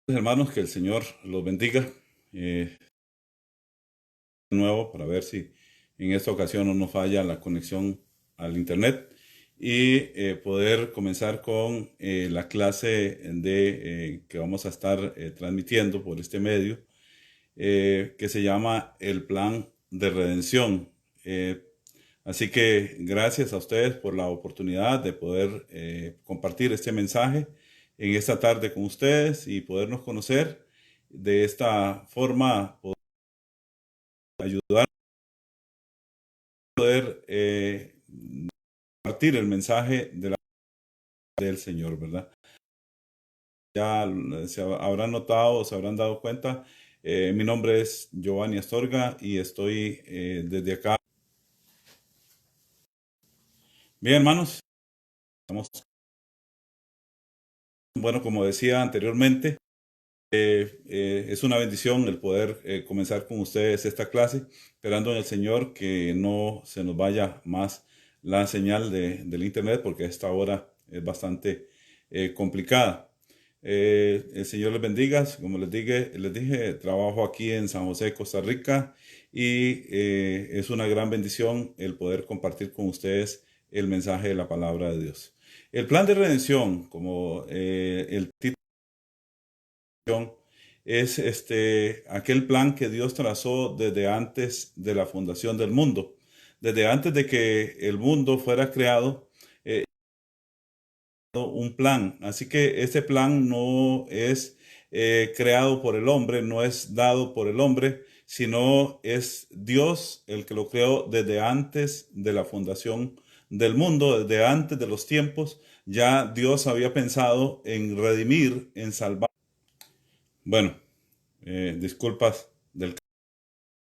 Hermanos, que el Señor los bendiga de nuevo para ver si en esta ocasión no nos falla la conexión al internet y poder comenzar con la clase que vamos a estar transmitiendo por este medio, que se llama el plan de redención. Eh, Así que gracias a ustedes por la oportunidad de poder compartir este mensaje en esta tarde con ustedes y podernos conocer. De esta forma, poder ayudar a poder compartir el mensaje del Señor, ¿verdad? Ya se habrán notado o se habrán dado cuenta. Mi nombre es Giovanni Astorga y estoy desde acá. Bien, hermanos, estamos, bueno, como decía anteriormente. Es una bendición el poder comenzar con ustedes esta clase, esperando en el Señor que no se nos vaya más la señal del internet, porque a esta hora es bastante complicada. El Señor les bendiga. Como les dije, trabajo aquí en San José, Costa Rica, y es una gran bendición el poder compartir con ustedes el mensaje de la palabra de Dios. El plan de redención, como el título es aquel plan que Dios trazó desde antes de la fundación del mundo, desde antes de que el mundo fuera creado, un plan. Así que ese plan no es creado por el hombre, no es dado por el hombre, sino es Dios el que lo creó desde antes de la fundación del mundo, desde antes de los tiempos. Ya Dios había pensado en redimir, en salvar. Bueno, disculpas del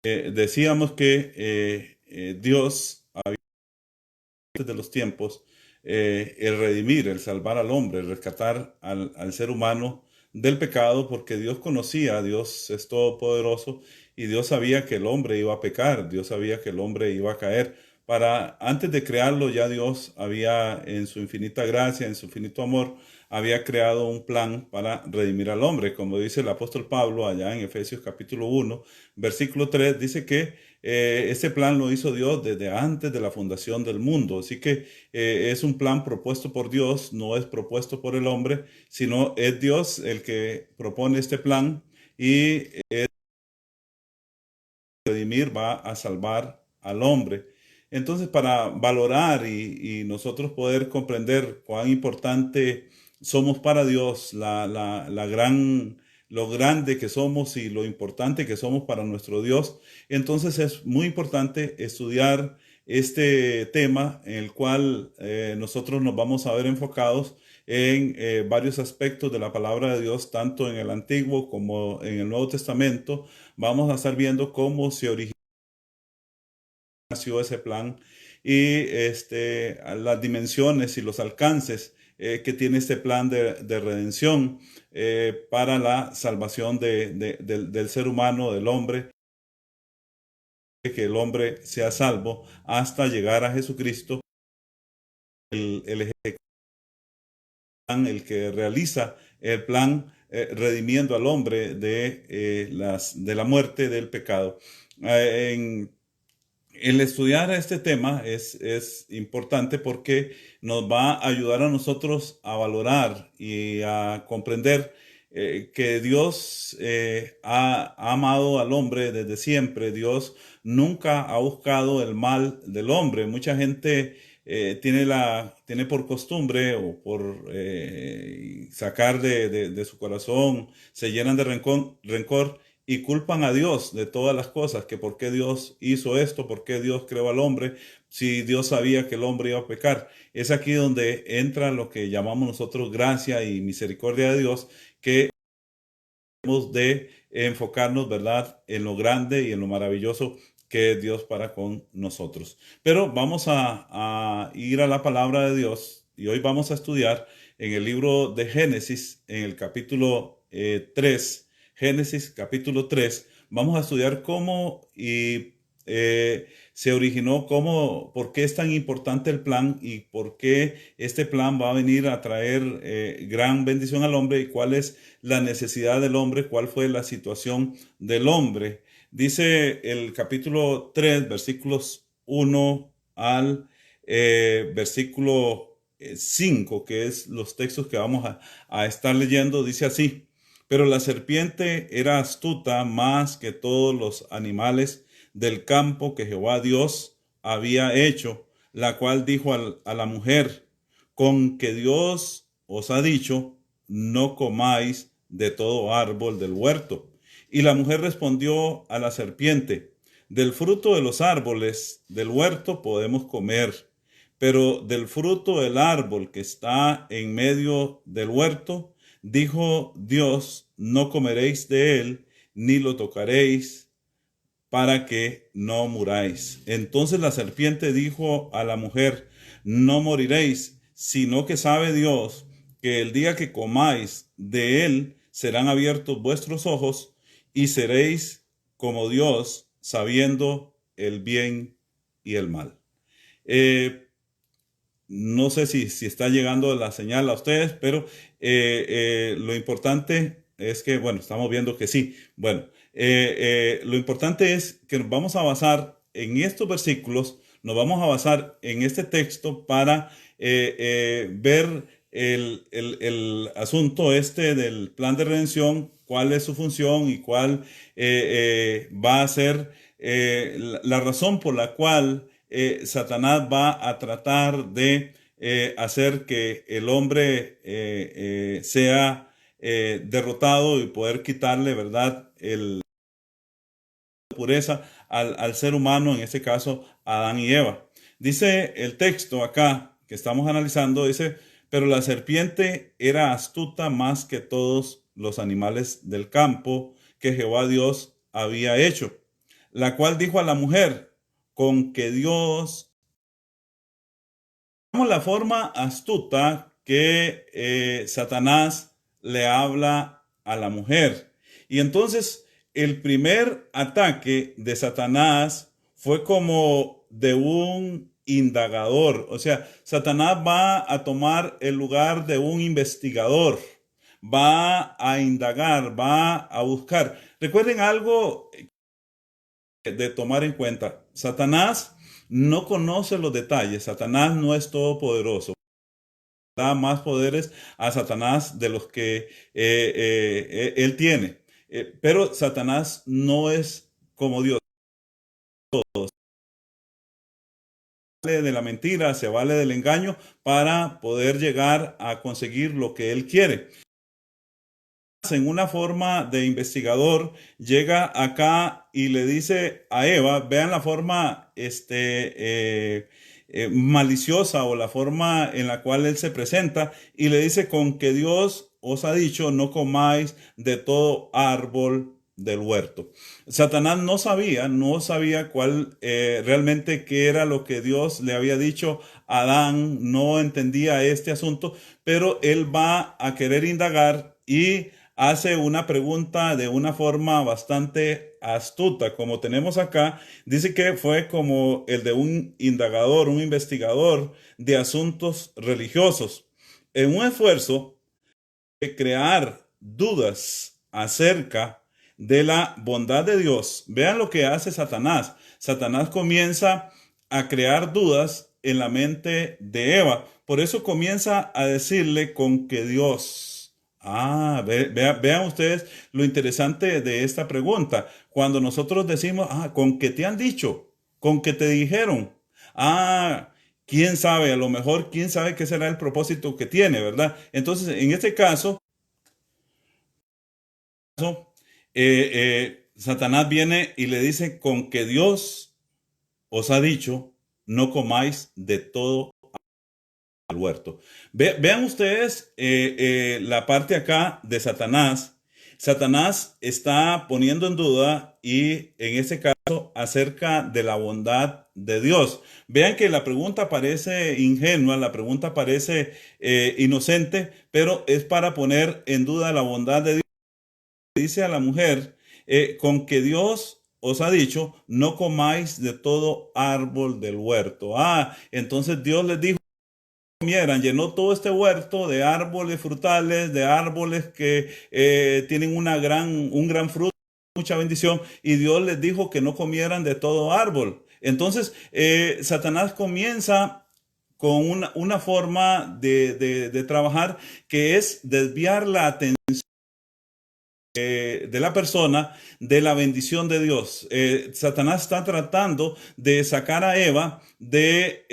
decíamos que Dios, antes de los tiempos, el redimir, el salvar al hombre, el rescatar al ser humano del pecado, porque Dios conocía, Dios es todopoderoso y Dios sabía que el hombre iba a pecar, Dios sabía que el hombre iba a caer. Antes de crearlo, ya Dios había, en su infinita gracia, en su infinito amor, había creado un plan para redimir al hombre. Como dice el apóstol Pablo allá en Efesios capítulo 1, versículo 3, dice que este plan lo hizo Dios desde antes de la fundación del mundo. Así que es un plan propuesto por Dios, no es propuesto por el hombre, sino es Dios el que propone este plan y redimir va a salvar al hombre. Entonces, para valorar y nosotros poder comprender cuán importante somos para Dios, lo grande que somos y lo importante que somos para nuestro Dios, entonces es muy importante estudiar este tema en el cual nosotros nos vamos a ver enfocados en varios aspectos de la palabra de Dios, tanto en el Antiguo como en el Nuevo Testamento. Vamos a estar viendo cómo se originó ese plan y las dimensiones y los alcances que tiene este plan de redención para la salvación del ser humano, del hombre, que el hombre sea salvo hasta llegar a Jesucristo, el el que realiza el plan redimiendo al hombre de la muerte del pecado. El estudiar este tema es importante porque nos va a ayudar a nosotros a valorar y a comprender que Dios ha amado al hombre desde siempre. Dios nunca ha buscado el mal del hombre. Mucha gente tiene por costumbre o por sacar de su corazón, se llenan de rencor y culpan a Dios de todas las cosas, que por qué Dios hizo esto, por qué Dios creó al hombre, si Dios sabía que el hombre iba a pecar. Es aquí donde entra lo que llamamos nosotros gracia y misericordia de Dios, que hemos de enfocarnos, ¿verdad?, en lo grande y en lo maravilloso que es Dios para con nosotros. Pero vamos a ir a la palabra de Dios y hoy vamos a estudiar en el libro de Génesis, en el capítulo 3, Génesis capítulo 3, vamos a estudiar cómo se originó, por qué es tan importante el plan y por qué este plan va a venir a traer gran bendición al hombre y cuál es la necesidad del hombre, cuál fue la situación del hombre. Dice el capítulo 3, versículos 1 al versículo 5, que es los textos que vamos a estar leyendo, dice así: pero la serpiente era astuta más que todos los animales del campo que Jehová Dios había hecho, la cual dijo a la mujer: con que Dios os ha dicho, no comáis de todo árbol del huerto. Y la mujer respondió a la serpiente: del fruto de los árboles del huerto podemos comer, pero del fruto del árbol que está en medio del huerto, dijo Dios: no comeréis de él, ni lo tocaréis, para que no muráis. Entonces la serpiente dijo a la mujer: no moriréis, sino que sabe Dios que el día que comáis de él serán abiertos vuestros ojos y seréis como Dios, sabiendo el bien y el mal. No sé si está llegando la señal a ustedes, pero lo importante es que, bueno, estamos viendo que sí. Bueno, lo importante es que nos vamos a basar en estos versículos, nos vamos a basar en este texto para ver el asunto este del plan de redención, cuál es su función y cuál va a ser la razón por la cual Satanás va a tratar de hacer que el hombre sea derrotado y poder quitarle, ¿verdad?, pureza al ser humano, en este caso Adán y Eva. Dice el texto acá que estamos analizando, dice: pero la serpiente era astuta más que todos los animales del campo que Jehová Dios había hecho, la cual dijo a la mujer: con que Dios... La forma astuta que Satanás le habla a la mujer. Y entonces el primer ataque de Satanás fue como de un indagador. O sea, Satanás va a tomar el lugar de un investigador. Va a indagar, va a buscar. Recuerden algo de tomar en cuenta: Satanás no conoce los detalles, Satanás no es todopoderoso, da más poderes a Satanás de los que él tiene. Pero Satanás no es como Dios. Se vale de la mentira, se vale del engaño para poder llegar a conseguir lo que él quiere. En una forma de investigador, llega acá y le dice a Eva, vean la forma maliciosa o la forma en la cual él se presenta, y le dice: con que Dios os ha dicho, no comáis de todo árbol del huerto. Satanás no sabía cuál realmente qué era lo que Dios le había dicho a Adán, no entendía este asunto, pero él va a querer indagar y hace una pregunta de una forma bastante astuta, como tenemos acá. Dice que fue como el de un indagador, un investigador de asuntos religiosos, en un esfuerzo de crear dudas acerca de la bondad de Dios. Vean lo que hace Satanás. Satanás comienza a crear dudas en la mente de Eva. Por eso comienza a decirle: con que Dios... vean ustedes lo interesante de esta pregunta. Cuando nosotros decimos: ¿con qué te han dicho? ¿Con qué te dijeron? Quién sabe, a lo mejor quién sabe qué será el propósito que tiene, ¿verdad? Entonces, en este caso, Satanás viene y le dice: con que Dios os ha dicho, no comáis de todo al huerto. Vean ustedes la parte acá de Satanás. Satanás está poniendo en duda, y en este caso acerca de la bondad de Dios. Vean que la pregunta parece ingenua, la pregunta parece inocente, pero es para poner en duda la bondad de Dios. Dice a la mujer: con que Dios os ha dicho, no comáis de todo árbol del huerto. Entonces Dios les dijo que comieran, llenó todo este huerto de árboles frutales, de árboles que tienen un gran fruto, mucha bendición, y Dios les dijo que no comieran de todo árbol. Entonces, Satanás comienza con una forma de trabajar que es desviar la atención de la persona de la bendición de Dios. Satanás está tratando de sacar a Eva de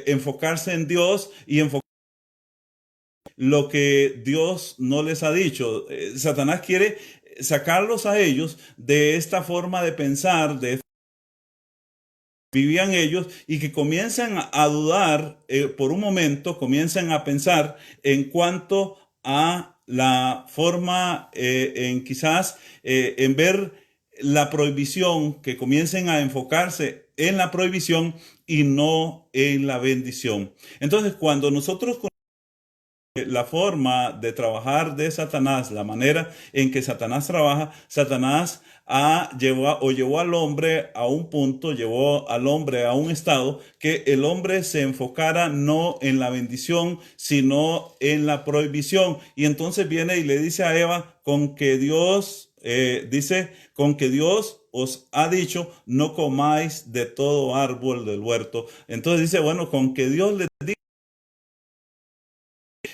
enfocarse en Dios y enfocarse lo que Dios no les ha dicho. Satanás quiere sacarlos a ellos de esta forma de pensar, de vivían ellos y que comiencen a dudar por un momento, comiencen a pensar en cuanto a la forma en quizás en ver la prohibición, que comiencen a enfocarse en la prohibición y no en la bendición. Entonces, cuando nosotros la forma de trabajar de Satanás, la manera en que Satanás trabaja, Satanás llevó al hombre a un punto, llevó al hombre a un estado que el hombre se enfocara no en la bendición, sino en la prohibición. Y entonces viene y le dice a Eva, con que Dios os ha dicho, no comáis de todo árbol del huerto. Entonces dice, bueno, con que Dios le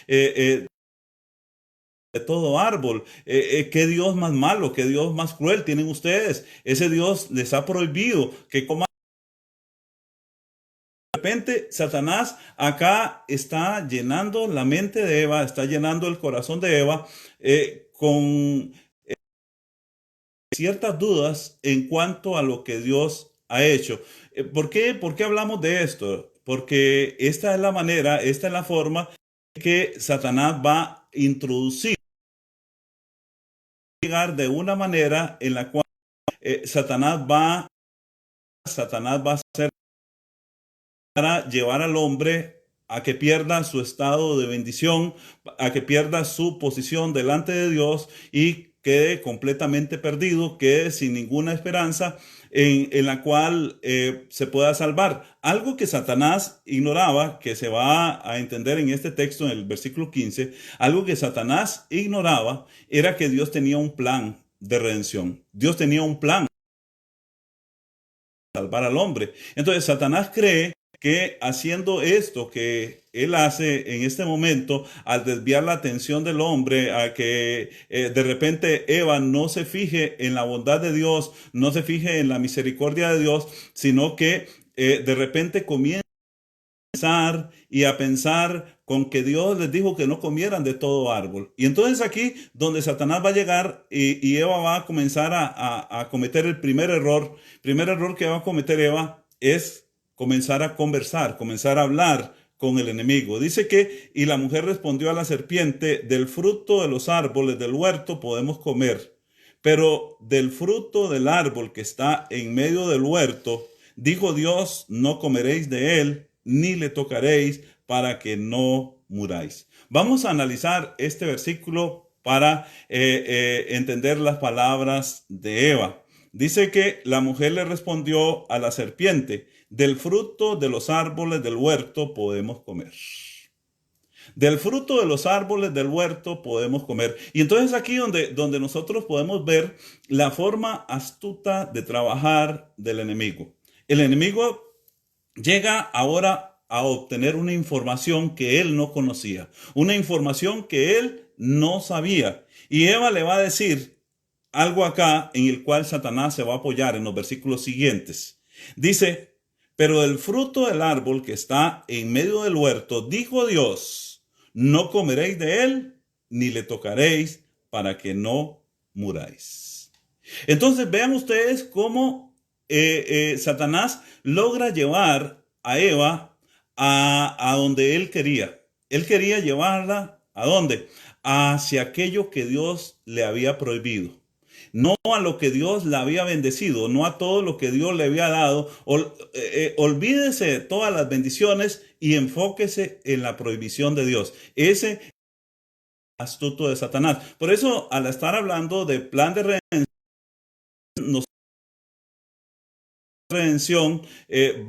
eh, eh, de todo árbol. ¿Qué Dios más malo, qué Dios más cruel tienen ustedes? Ese Dios les ha prohibido que coman. De repente, Satanás acá está llenando la mente de Eva, está llenando el corazón de Eva con ciertas dudas en cuanto a lo que Dios ha hecho. ¿Por qué hablamos de esto? Porque esta es la manera, esta es la forma que Satanás va a introducir de una manera en la cual Satanás va a hacer para llevar al hombre a que pierda su estado de bendición, a que pierda su posición delante de Dios y quede completamente perdido, quede sin ninguna esperanza en la cual se pueda salvar. Algo que Satanás ignoraba, que se va a entender en este texto, en el versículo 15, algo que Satanás ignoraba era que Dios tenía un plan de redención. Dios tenía un plan de salvar al hombre. Entonces Satanás cree que haciendo esto que él hace en este momento, al desviar la atención del hombre, a que de repente Eva no se fije en la bondad de Dios, no se fije en la misericordia de Dios, sino que de repente comienza y a pensar con que Dios les dijo que no comieran de todo árbol. Y entonces aquí donde Satanás va a llegar y Eva va a comenzar a cometer el primer error que va a cometer Eva es comenzar a conversar, comenzar a hablar con el enemigo. Dice que, y la mujer respondió a la serpiente, del fruto de los árboles del huerto podemos comer, pero del fruto del árbol que está en medio del huerto, dijo Dios, no comeréis de él, ni le tocaréis, para que no muráis. Vamos a analizar este versículo para entender las palabras de Eva. Dice que la mujer le respondió a la serpiente, del fruto de los árboles del huerto podemos comer. Del fruto de los árboles del huerto podemos comer. Y entonces aquí donde nosotros podemos ver la forma astuta de trabajar del enemigo. El enemigo llega ahora a obtener una información que él no conocía, una información que él no sabía. Y Eva le va a decir algo acá en el cual Satanás se va a apoyar en los versículos siguientes. Dice, pero del fruto del árbol que está en medio del huerto, dijo Dios, no comeréis de él, ni le tocaréis, para que no muráis. Entonces vean ustedes cómo Satanás logra llevar a Eva a donde él quería. Él quería llevarla ¿a dónde? Hacia aquello que Dios le había prohibido. No a lo que Dios le había bendecido, no a todo lo que Dios le había dado. Olvídese de todas las bendiciones y enfóquese en la prohibición de Dios. Ese es astuto de Satanás. Por eso, al estar hablando de plan de redención, nos redención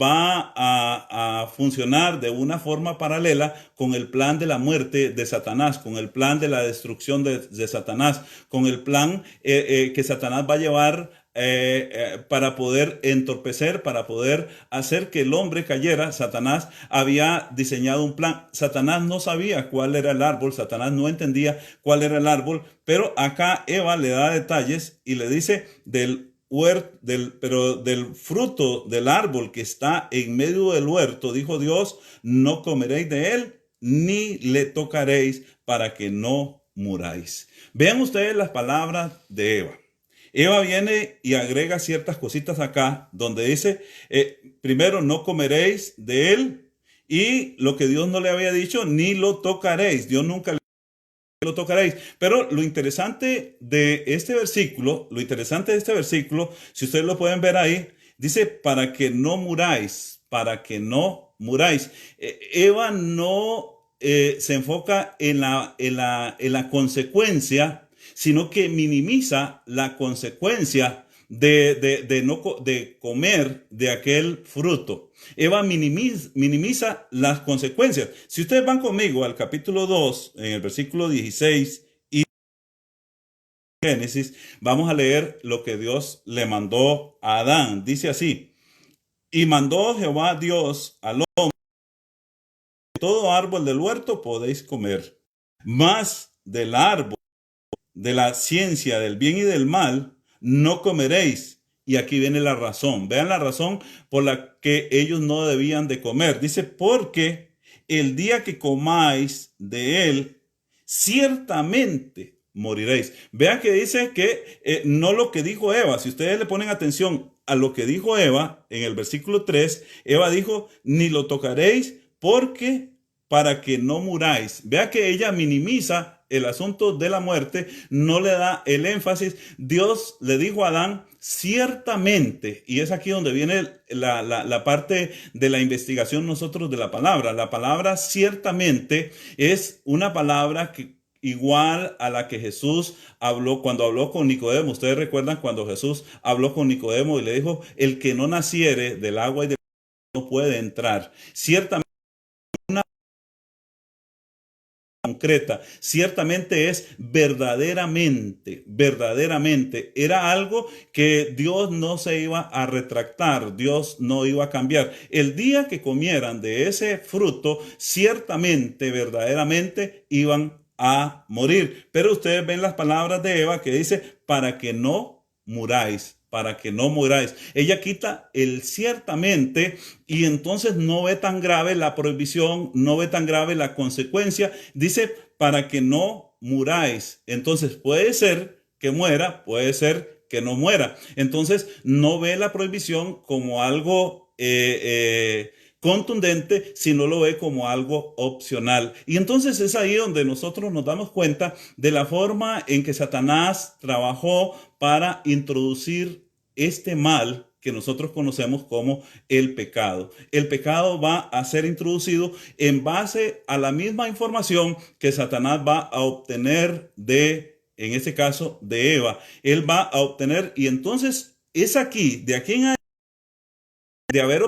va a funcionar de una forma paralela con el plan de la muerte de Satanás, con el plan de la destrucción de Satanás, con el plan que Satanás va a llevar para poder entorpecer, para poder hacer que el hombre cayera. Satanás había diseñado un plan. Satanás no sabía cuál era el árbol, Satanás no entendía cuál era el árbol, pero acá Eva le da detalles y le dice pero del fruto del árbol que está en medio del huerto, dijo Dios, no comeréis de él, ni le tocaréis para que no muráis. Vean ustedes las palabras de Eva. Eva viene y agrega ciertas cositas acá, donde dice, primero, no comeréis de él, y lo que Dios no le había dicho, ni lo tocaréis. Dios nunca lo tocaréis. Pero lo interesante de este versículo, si ustedes lo pueden ver ahí, dice, para que no muráis, para que no muráis. Eva no se enfoca en la consecuencia, sino que minimiza la consecuencia de comer de aquel fruto. Eva minimiza las consecuencias. Si ustedes van conmigo al capítulo 2, en el versículo 16 y Génesis, vamos a leer lo que Dios le mandó a Adán. Dice así, y mandó Jehová Dios al hombre, todo árbol del huerto podéis comer, mas del árbol de la ciencia del bien y del mal no comeréis. Y aquí viene la razón. Vean la razón por la que ellos no debían de comer. Dice, porque el día que comáis de él, ciertamente moriréis. Vean que dice que no lo que dijo Eva. Si ustedes le ponen atención a lo que dijo Eva en el versículo 3, Eva dijo, ni lo tocaréis porque para que no muráis. Vea que ella minimiza el asunto de la muerte, no le da el énfasis. Dios le dijo a Adán, ciertamente, y es aquí donde viene la parte de la investigación nosotros de la palabra. La palabra ciertamente es una palabra que igual a la que Jesús habló cuando habló con Nicodemo. Ustedes recuerdan cuando Jesús habló con Nicodemo y le dijo, el que no naciere del agua y del no puede entrar. Ciertamente concreta, ciertamente es verdaderamente, era algo que Dios no se iba a retractar, Dios no iba a cambiar. El día que comieran de ese fruto, ciertamente, verdaderamente iban a morir. Pero ustedes ven las palabras de Eva que dice, para que no muráis. Para que no muráis. Ella quita el ciertamente y entonces no ve tan grave la prohibición, no ve tan grave la consecuencia. Dice, para que no muráis. Entonces puede ser que muera, puede ser que no muera. Entonces no ve la prohibición como algo contundente, sino lo ve como algo opcional. Y entonces es ahí donde nosotros nos damos cuenta de la forma en que Satanás trabajó para introducir este mal que nosotros conocemos como el pecado. El pecado va a ser introducido en base a la misma información que Satanás va a obtener en este caso, de Eva. Él va a obtener, y entonces es aquí, de aquí en adelante, de haber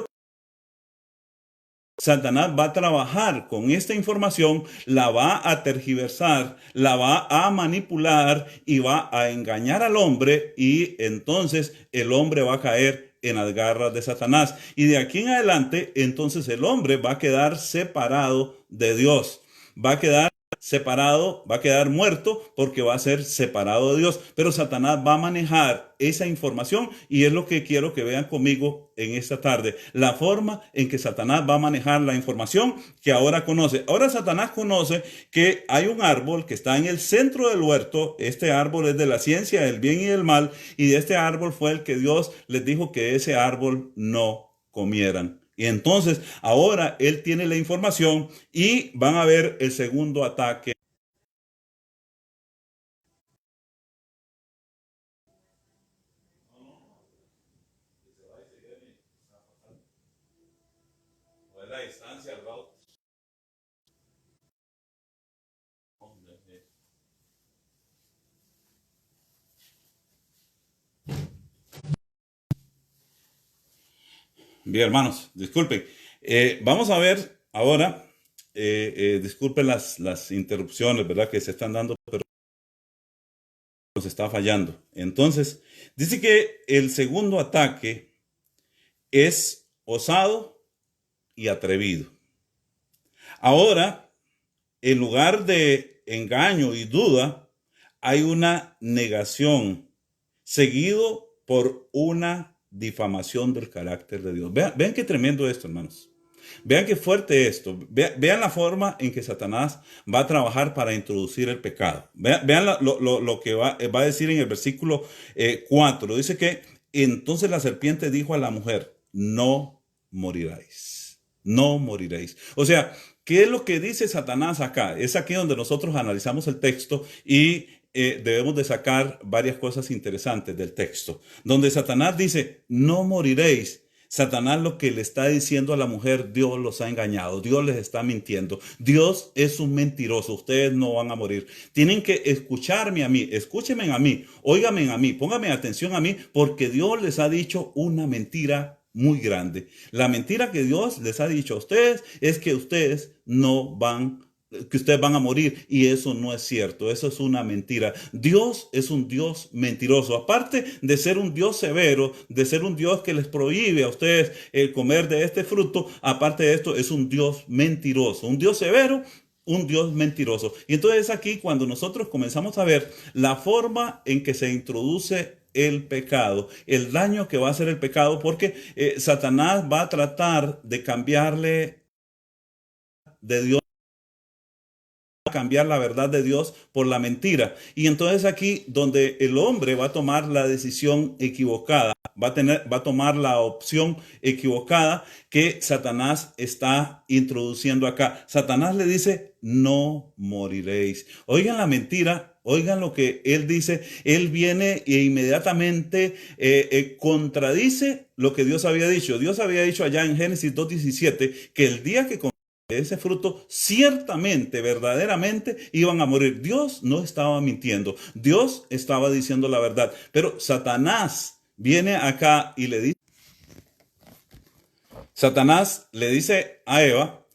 Satanás va a trabajar con esta información, la va a tergiversar, la va a manipular y va a engañar al hombre, y entonces el hombre va a caer en las garras de Satanás. Y de aquí en adelante, entonces el hombre va a quedar separado de Dios, va a quedar separado, va a quedar muerto porque va a ser separado de Dios. Pero Satanás va a manejar esa información y es lo que quiero que vean conmigo en esta tarde. La forma en que Satanás va a manejar la información que ahora conoce. Ahora Satanás conoce que hay un árbol que está en el centro del huerto. Este árbol es de la ciencia del bien y del mal, y de este árbol fue el que Dios les dijo que ese árbol no comieran. Y entonces ahora él tiene la información y van a ver el segundo ataque. Bien, hermanos, disculpen. Vamos a ver ahora, disculpen las interrupciones, ¿verdad? Que se están dando, pero nos está fallando. Entonces, dice que el segundo ataque es osado y atrevido. Ahora, en lugar de engaño y duda, hay una negación, seguido por una difamación del carácter de Dios. Vean qué tremendo esto, hermanos. Vean qué fuerte esto. Vean la forma en que Satanás va a trabajar para introducir el pecado. Vean lo que va a decir en el versículo 4. Dice que entonces la serpiente dijo a la mujer, no moriréis. No moriréis. O sea, ¿qué es lo que dice Satanás acá? Es aquí donde nosotros analizamos el texto y debemos de sacar varias cosas interesantes del texto. Donde Satanás dice, no moriréis. Satanás lo que le está diciendo a la mujer, Dios los ha engañado, Dios les está mintiendo, Dios es un mentiroso, ustedes no van a morir. Tienen que escucharme a mí, escúchenme a mí, óiganme a mí, pónganme atención a mí, porque Dios les ha dicho una mentira muy grande. La mentira que Dios les ha dicho a ustedes es que ustedes van a morir, y eso no es cierto, eso es una mentira. Dios es un Dios mentiroso. Aparte de ser un Dios severo, de ser un Dios que les prohíbe a ustedes el comer de este fruto, aparte de esto es un Dios mentiroso, un Dios severo, un Dios mentiroso. Y entonces aquí cuando nosotros comenzamos a ver la forma en que se introduce el pecado, el daño que va a hacer el pecado, porque Satanás va a tratar de cambiarle de Dios, cambiar la verdad de Dios por la mentira. Y entonces aquí donde el hombre va a tomar la decisión equivocada, va a tomar la opción equivocada que Satanás está introduciendo acá. Satanás le dice, no moriréis. Oigan la mentira, oigan lo que él dice. Él viene e inmediatamente contradice lo que Dios había dicho. Dios había dicho allá en Génesis 2:17 que el día que de ese fruto, ciertamente, verdaderamente iban a morir. Dios no estaba mintiendo, Dios estaba diciendo la verdad. Pero Satanás viene acá y le dice, Satanás le dice a Eva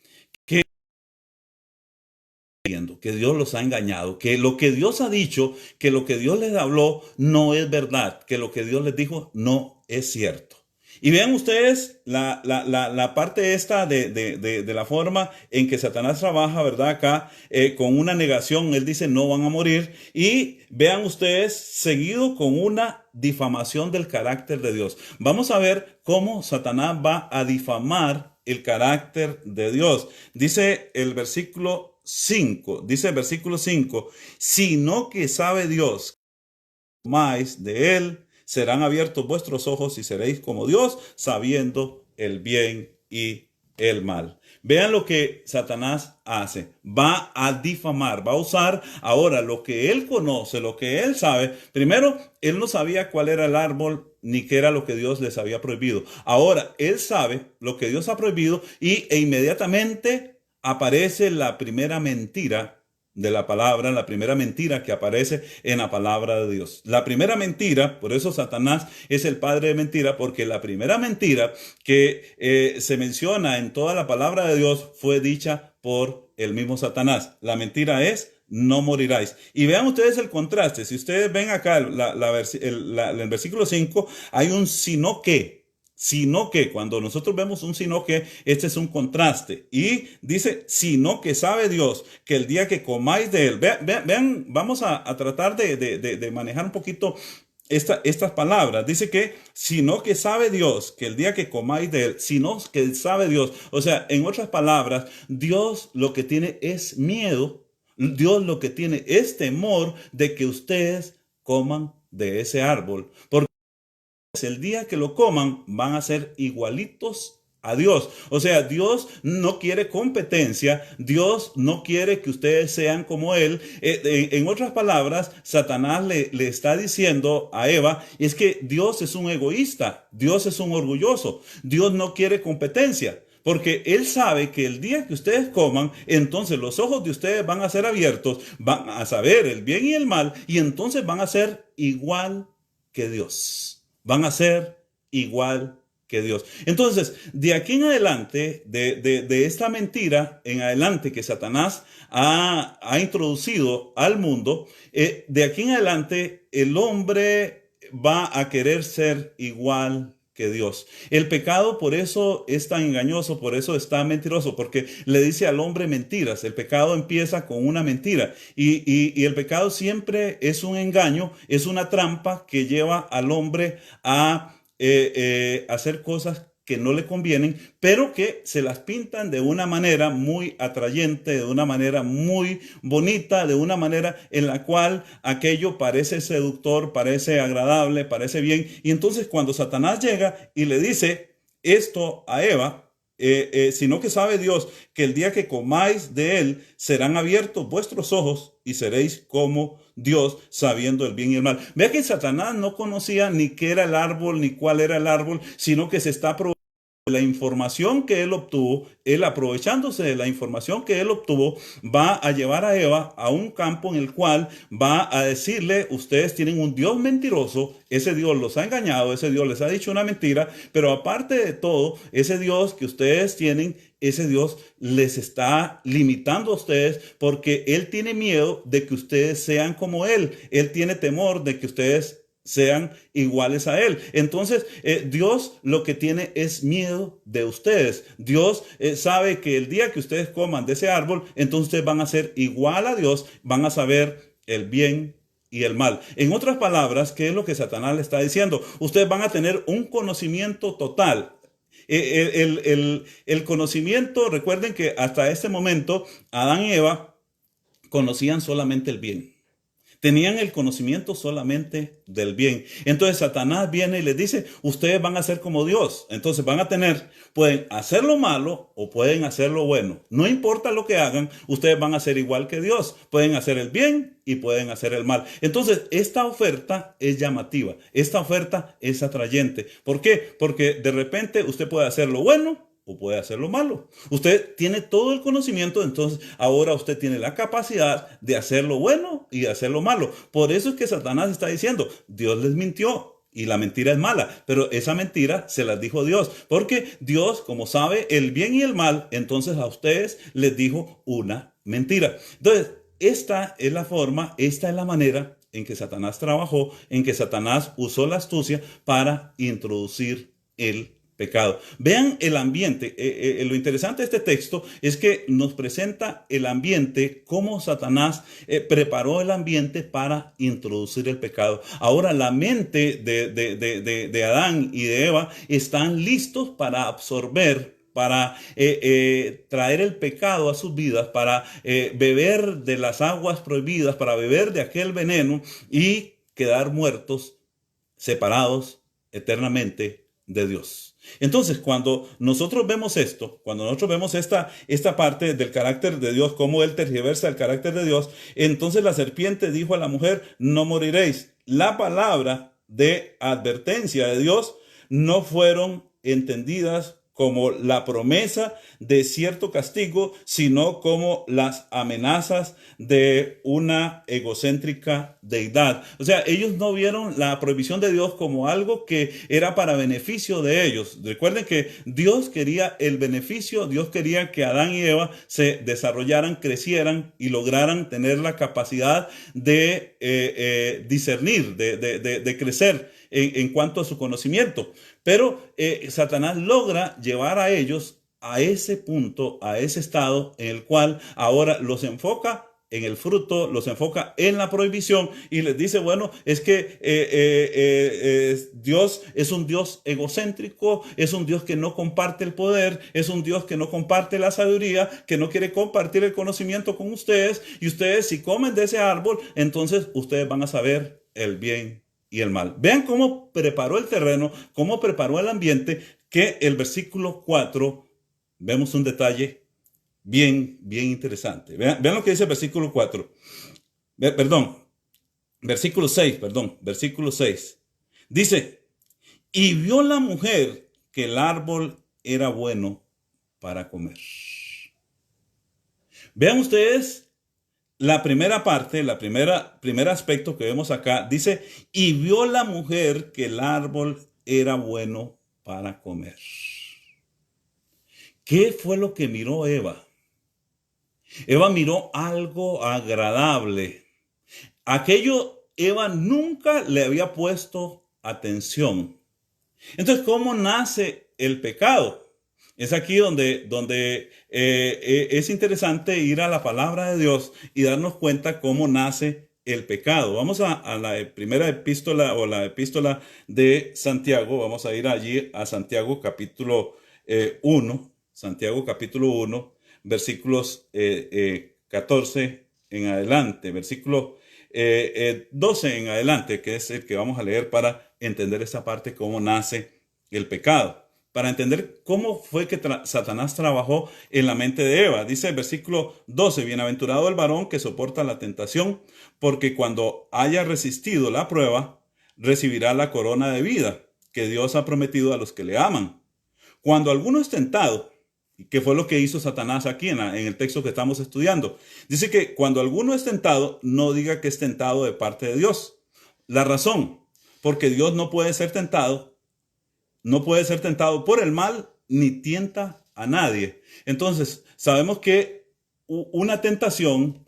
que Dios los ha engañado, que lo que Dios ha dicho, que lo que Dios les habló no es verdad, que lo que Dios les dijo no es cierto. Y vean ustedes la parte esta de la forma en que Satanás trabaja, ¿verdad? Acá con una negación, él dice no van a morir. Y vean ustedes seguido con una difamación del carácter de Dios. Vamos a ver cómo Satanás va a difamar el carácter de Dios. Dice el versículo 5, sino que sabe Dios, más de él, serán abiertos vuestros ojos y seréis como Dios, sabiendo el bien y el mal. Vean lo que Satanás hace. Va a difamar, va a usar ahora lo que él conoce, lo que él sabe. Primero, él no sabía cuál era el árbol ni qué era lo que Dios les había prohibido. Ahora, él sabe lo que Dios ha prohibido e inmediatamente aparece la primera mentira de la palabra, la primera mentira que aparece en la palabra de Dios. La primera mentira, por eso Satanás es el padre de mentira, porque la primera mentira que se menciona en toda la palabra de Dios fue dicha por el mismo Satanás. La mentira es, no moriráis. Y vean ustedes el contraste. Si ustedes ven acá el versículo 5, hay un sino que, cuando nosotros vemos un sino que, este es un contraste. Y dice, sino que sabe Dios que el día que comáis de él. Vean, vamos a tratar de manejar un poquito estas palabras. Dice que, sino que sabe Dios que el día que comáis de él, sino que sabe Dios. O sea, en otras palabras, Dios lo que tiene es miedo. Dios lo que tiene es temor de que ustedes coman de ese árbol. Porque el día que lo coman van a ser igualitos a Dios. O sea, Dios no quiere competencia, Dios no quiere que ustedes sean como Él. En otras palabras, Satanás le está diciendo a Eva, es que Dios es un egoísta, Dios es un orgulloso, Dios no quiere competencia. Porque Él sabe que el día que ustedes coman, entonces los ojos de ustedes van a ser abiertos, van a saber el bien y el mal, y entonces van a ser igual que Dios. Van a ser igual que Dios. Entonces, de aquí en adelante, de esta mentira en adelante que Satanás ha introducido al mundo, de aquí en adelante el hombre va a querer ser igual que Dios. El pecado por eso es tan engañoso, por eso es tan mentiroso, porque le dice al hombre mentiras. El pecado empieza con una mentira y el pecado siempre es un engaño, es una trampa que lleva al hombre a hacer cosas que no le convienen, pero que se las pintan de una manera muy atrayente, de una manera muy bonita, de una manera en la cual aquello parece seductor, parece agradable, parece bien. Y entonces cuando Satanás llega y le dice esto a Eva, sino que sabe Dios que el día que comáis de él serán abiertos vuestros ojos y seréis como Dios, sabiendo el bien y el mal. Vea que Satanás no conocía ni qué era el árbol, ni cuál era el árbol, sino que se está aprovechando la información que él obtuvo. Él, aprovechándose de la información que él obtuvo, va a llevar a Eva a un campo en el cual va a decirle: ustedes tienen un Dios mentiroso, ese Dios los ha engañado, ese Dios les ha dicho una mentira, pero aparte de todo, ese Dios que ustedes tienen, ese Dios les está limitando a ustedes porque Él tiene miedo de que ustedes sean como Él. Él tiene temor de que ustedes sean iguales a Él. Entonces, Dios lo que tiene es miedo de ustedes. Dios sabe que el día que ustedes coman de ese árbol, entonces ustedes van a ser igual a Dios, van a saber el bien y el mal. En otras palabras, ¿qué es lo que Satanás le está diciendo? Ustedes van a tener un conocimiento total. El conocimiento, recuerden que hasta este momento Adán y Eva conocían solamente el bien. Tenían el conocimiento solamente del bien. Entonces Satanás viene y les dice: ustedes van a ser como Dios. Entonces pueden hacer lo malo o pueden hacer lo bueno. No importa lo que hagan, ustedes van a ser igual que Dios. Pueden hacer el bien y pueden hacer el mal. Entonces esta oferta es llamativa. Esta oferta es atrayente. ¿Por qué? Porque de repente usted puede hacer lo bueno o puede hacer lo malo. Usted tiene todo el conocimiento, entonces ahora usted tiene la capacidad de hacer lo bueno y de hacer lo malo. Por eso es que Satanás está diciendo: Dios les mintió y la mentira es mala, pero esa mentira se las dijo Dios, porque Dios, como sabe el bien y el mal, entonces a ustedes les dijo una mentira. Entonces, esta es la forma, esta es la manera en que Satanás trabajó, en que Satanás usó la astucia para introducir el pecado. Vean el ambiente. Lo interesante de este texto es que nos presenta el ambiente, cómo Satanás preparó el ambiente para introducir el pecado. Ahora la mente de Adán y de Eva están listos para absorber, para traer el pecado a sus vidas, para beber de las aguas prohibidas, para beber de aquel veneno y quedar muertos, separados eternamente de Dios. Entonces, cuando nosotros vemos esto, cuando nosotros vemos esta parte del carácter de Dios, cómo Él tergiversa el carácter de Dios, entonces la serpiente dijo a la mujer: no moriréis. La palabra de advertencia de Dios no fueron entendidas como la promesa de cierto castigo, sino como las amenazas de una egocéntrica deidad. O sea, ellos no vieron la prohibición de Dios como algo que era para beneficio de ellos. Recuerden que Dios quería el beneficio, Dios quería que Adán y Eva se desarrollaran, crecieran y lograran tener la capacidad de discernir, de crecer en cuanto a su conocimiento. Pero Satanás logra llevar a ellos a ese punto, a ese estado en el cual ahora los enfoca en el fruto, los enfoca en la prohibición y les dice: bueno, es que Dios es un Dios egocéntrico, es un Dios que no comparte el poder, es un Dios que no comparte la sabiduría, que no quiere compartir el conocimiento con ustedes, y ustedes, si comen de ese árbol, entonces ustedes van a saber el bien y el mal. Vean cómo preparó el terreno, cómo preparó el ambiente, que el versículo 4 vemos un detalle bien interesante. Vean lo que dice el versículo 4. Versículo 6. Dice: y vio la mujer que el árbol era bueno para comer. Vean ustedes la primera parte, primer aspecto que vemos acá. Dice: y vio la mujer que el árbol era bueno para comer. ¿Qué fue lo que miró Eva? Eva miró algo agradable. Aquello Eva nunca le había puesto atención. Entonces, ¿cómo nace el pecado? Es aquí donde es interesante ir a la palabra de Dios y darnos cuenta cómo nace el pecado. Vamos a la primera epístola o la epístola de Santiago. Vamos a ir allí a Santiago capítulo 1. Santiago capítulo 1, versículos 14 en adelante. Versículo 12 en adelante, que es el que vamos a leer para entender esta parte, cómo nace el pecado, para entender cómo fue que Satanás trabajó en la mente de Eva. Dice el versículo 12, bienaventurado el varón que soporta la tentación, porque cuando haya resistido la prueba, recibirá la corona de vida que Dios ha prometido a los que le aman. Cuando alguno es tentado, que fue lo que hizo Satanás aquí en el texto que estamos estudiando, dice que cuando alguno es tentado, no diga que es tentado de parte de Dios. La razón, porque Dios no puede ser tentado por el mal, ni tienta a nadie. Entonces, sabemos que una tentación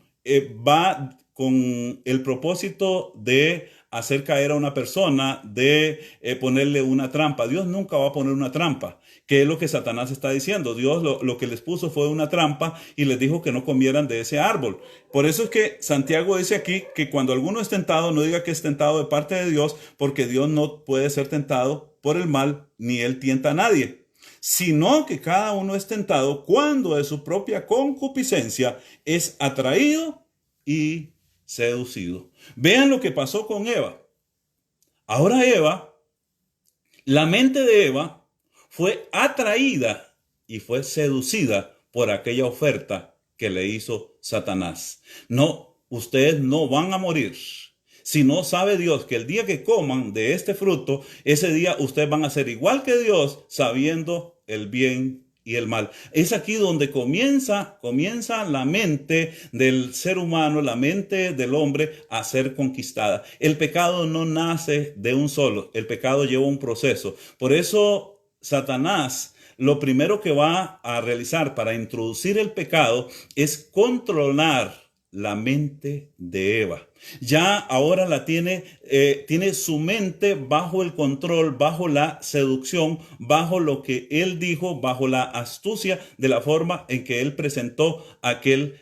va con el propósito de hacer caer a una persona, de ponerle una trampa. Dios nunca va a poner una trampa, que es lo que Satanás está diciendo. Dios lo que les puso fue una trampa y les dijo que no comieran de ese árbol. Por eso es que Santiago dice aquí que cuando alguno es tentado, no diga que es tentado de parte de Dios, porque Dios no puede ser tentado por el mal, ni él tienta a nadie, sino que cada uno es tentado cuando de su propia concupiscencia es atraído y seducido. Vean lo que pasó con Eva. Ahora la mente de Eva fue atraída y fue seducida por aquella oferta que le hizo Satanás. No, ustedes no van a morir. Si no sabe Dios que el día que coman de este fruto, ese día ustedes van a ser igual que Dios, sabiendo el bien y el mal. Es aquí donde comienza la mente del ser humano, la mente del hombre a ser conquistada. El pecado no nace de un solo, el pecado lleva un proceso. Por eso Satanás, lo primero que va a realizar para introducir el pecado es controlar la mente de Eva. Ya ahora tiene su mente bajo el control, bajo la seducción, bajo lo que él dijo, bajo la astucia de la forma en que él presentó aquel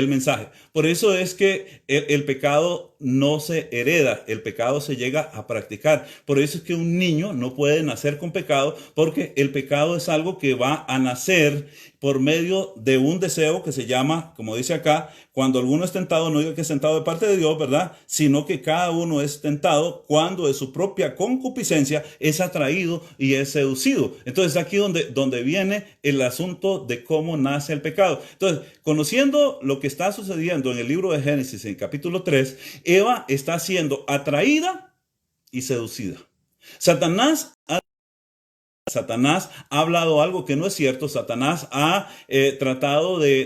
mensaje. Por eso es que el pecado no se hereda, el pecado se llega a practicar. Por eso es que un niño no puede nacer con pecado, porque el pecado es algo que va a nacer por medio de un deseo que se llama, como dice acá, cuando alguno es tentado, no diga que es tentado de parte de Dios, ¿verdad? Sino que cada uno es tentado cuando de su propia concupiscencia es atraído y es seducido. Entonces aquí donde viene el asunto de cómo nace el pecado. Entonces, conociendo lo que está sucediendo en el libro de Génesis, en capítulo 3, Eva está siendo atraída y seducida. Satanás ha hablado algo que no es cierto. Satanás ha tratado de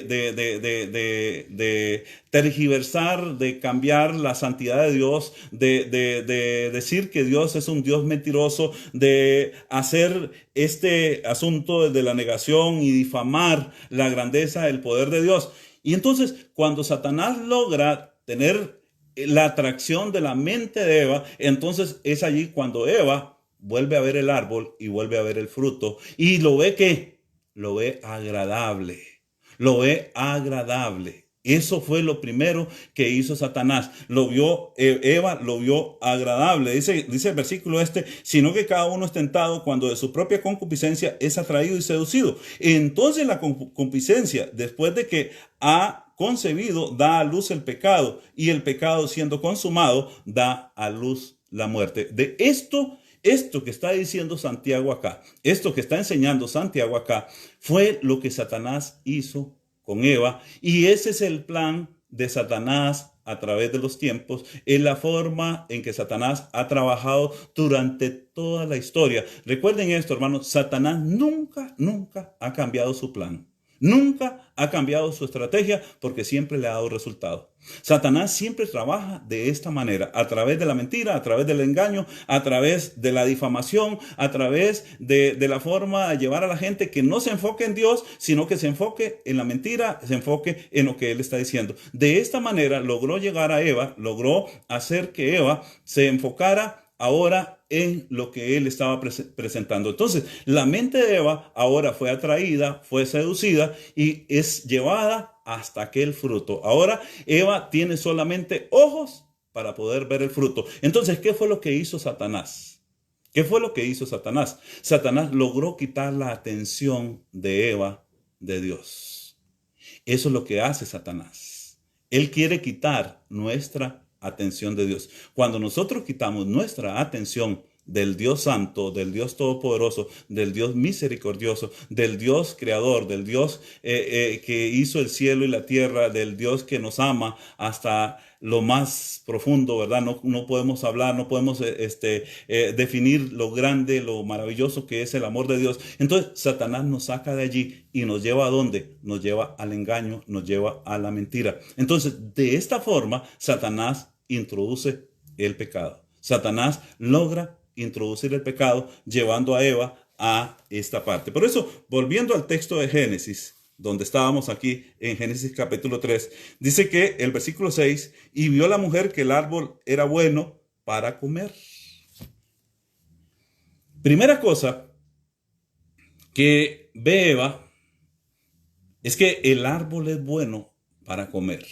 tergiversar, de cambiar la santidad de Dios, de decir que Dios es un Dios mentiroso, de hacer este asunto de la negación y difamar la grandeza del poder de Dios. Y entonces, cuando Satanás logra tener la atracción de la mente de Eva, entonces es allí cuando Eva vuelve a ver el árbol y vuelve a ver el fruto. Y lo ve agradable. Lo ve agradable. Eso fue lo primero que hizo Satanás. Eva lo vio agradable. Dice el versículo sino que cada uno es tentado cuando de su propia concupiscencia es atraído y seducido. Entonces la concupiscencia, después de que ha concebido, da a luz el pecado, y el pecado, siendo consumado, da a luz la muerte. De esto que está diciendo Santiago acá, esto que está enseñando Santiago acá, fue lo que Satanás hizo con Eva, y ese es el plan de Satanás a través de los tiempos. Es la forma en que Satanás ha trabajado durante toda la historia. Recuerden esto, hermanos, Satanás nunca ha cambiado su plan. Nunca ha cambiado su estrategia porque siempre le ha dado resultado. Satanás siempre trabaja de esta manera, a través de la mentira, a través del engaño, a través de la difamación, a través de la forma de llevar a la gente que no se enfoque en Dios, sino que se enfoque en la mentira, se enfoque en lo que Él está diciendo. De esta manera logró llegar a Eva, logró hacer que Eva se enfocara ahora en lo que él estaba presentando. Entonces, la mente de Eva ahora fue atraída, fue seducida y es llevada hasta aquel fruto. Ahora Eva tiene solamente ojos para poder ver el fruto. Entonces, ¿qué fue lo que hizo Satanás? ¿Qué fue lo que hizo Satanás? Satanás logró quitar la atención de Eva de Dios. Eso es lo que hace Satanás. Él quiere quitar nuestra atención de Dios. Cuando nosotros quitamos nuestra atención del Dios Santo, del Dios Todopoderoso, del Dios misericordioso, del Dios Creador, del Dios que hizo el cielo y la tierra, del Dios que nos ama hasta lo más profundo, ¿verdad? No podemos hablar, no podemos definir lo grande, lo maravilloso que es el amor de Dios. Entonces, Satanás nos saca de allí y nos lleva ¿a dónde? Nos lleva al engaño, nos lleva a la mentira. Entonces, de esta forma, Satanás introduce el pecado. Satanás logra introducir el pecado llevando a Eva a esta parte. Por eso, volviendo al texto de Génesis, donde estábamos aquí en Génesis capítulo 3, dice que el versículo 6, y vio la mujer que el árbol era bueno para comer. Primera cosa que ve Eva es que el árbol es bueno para comer.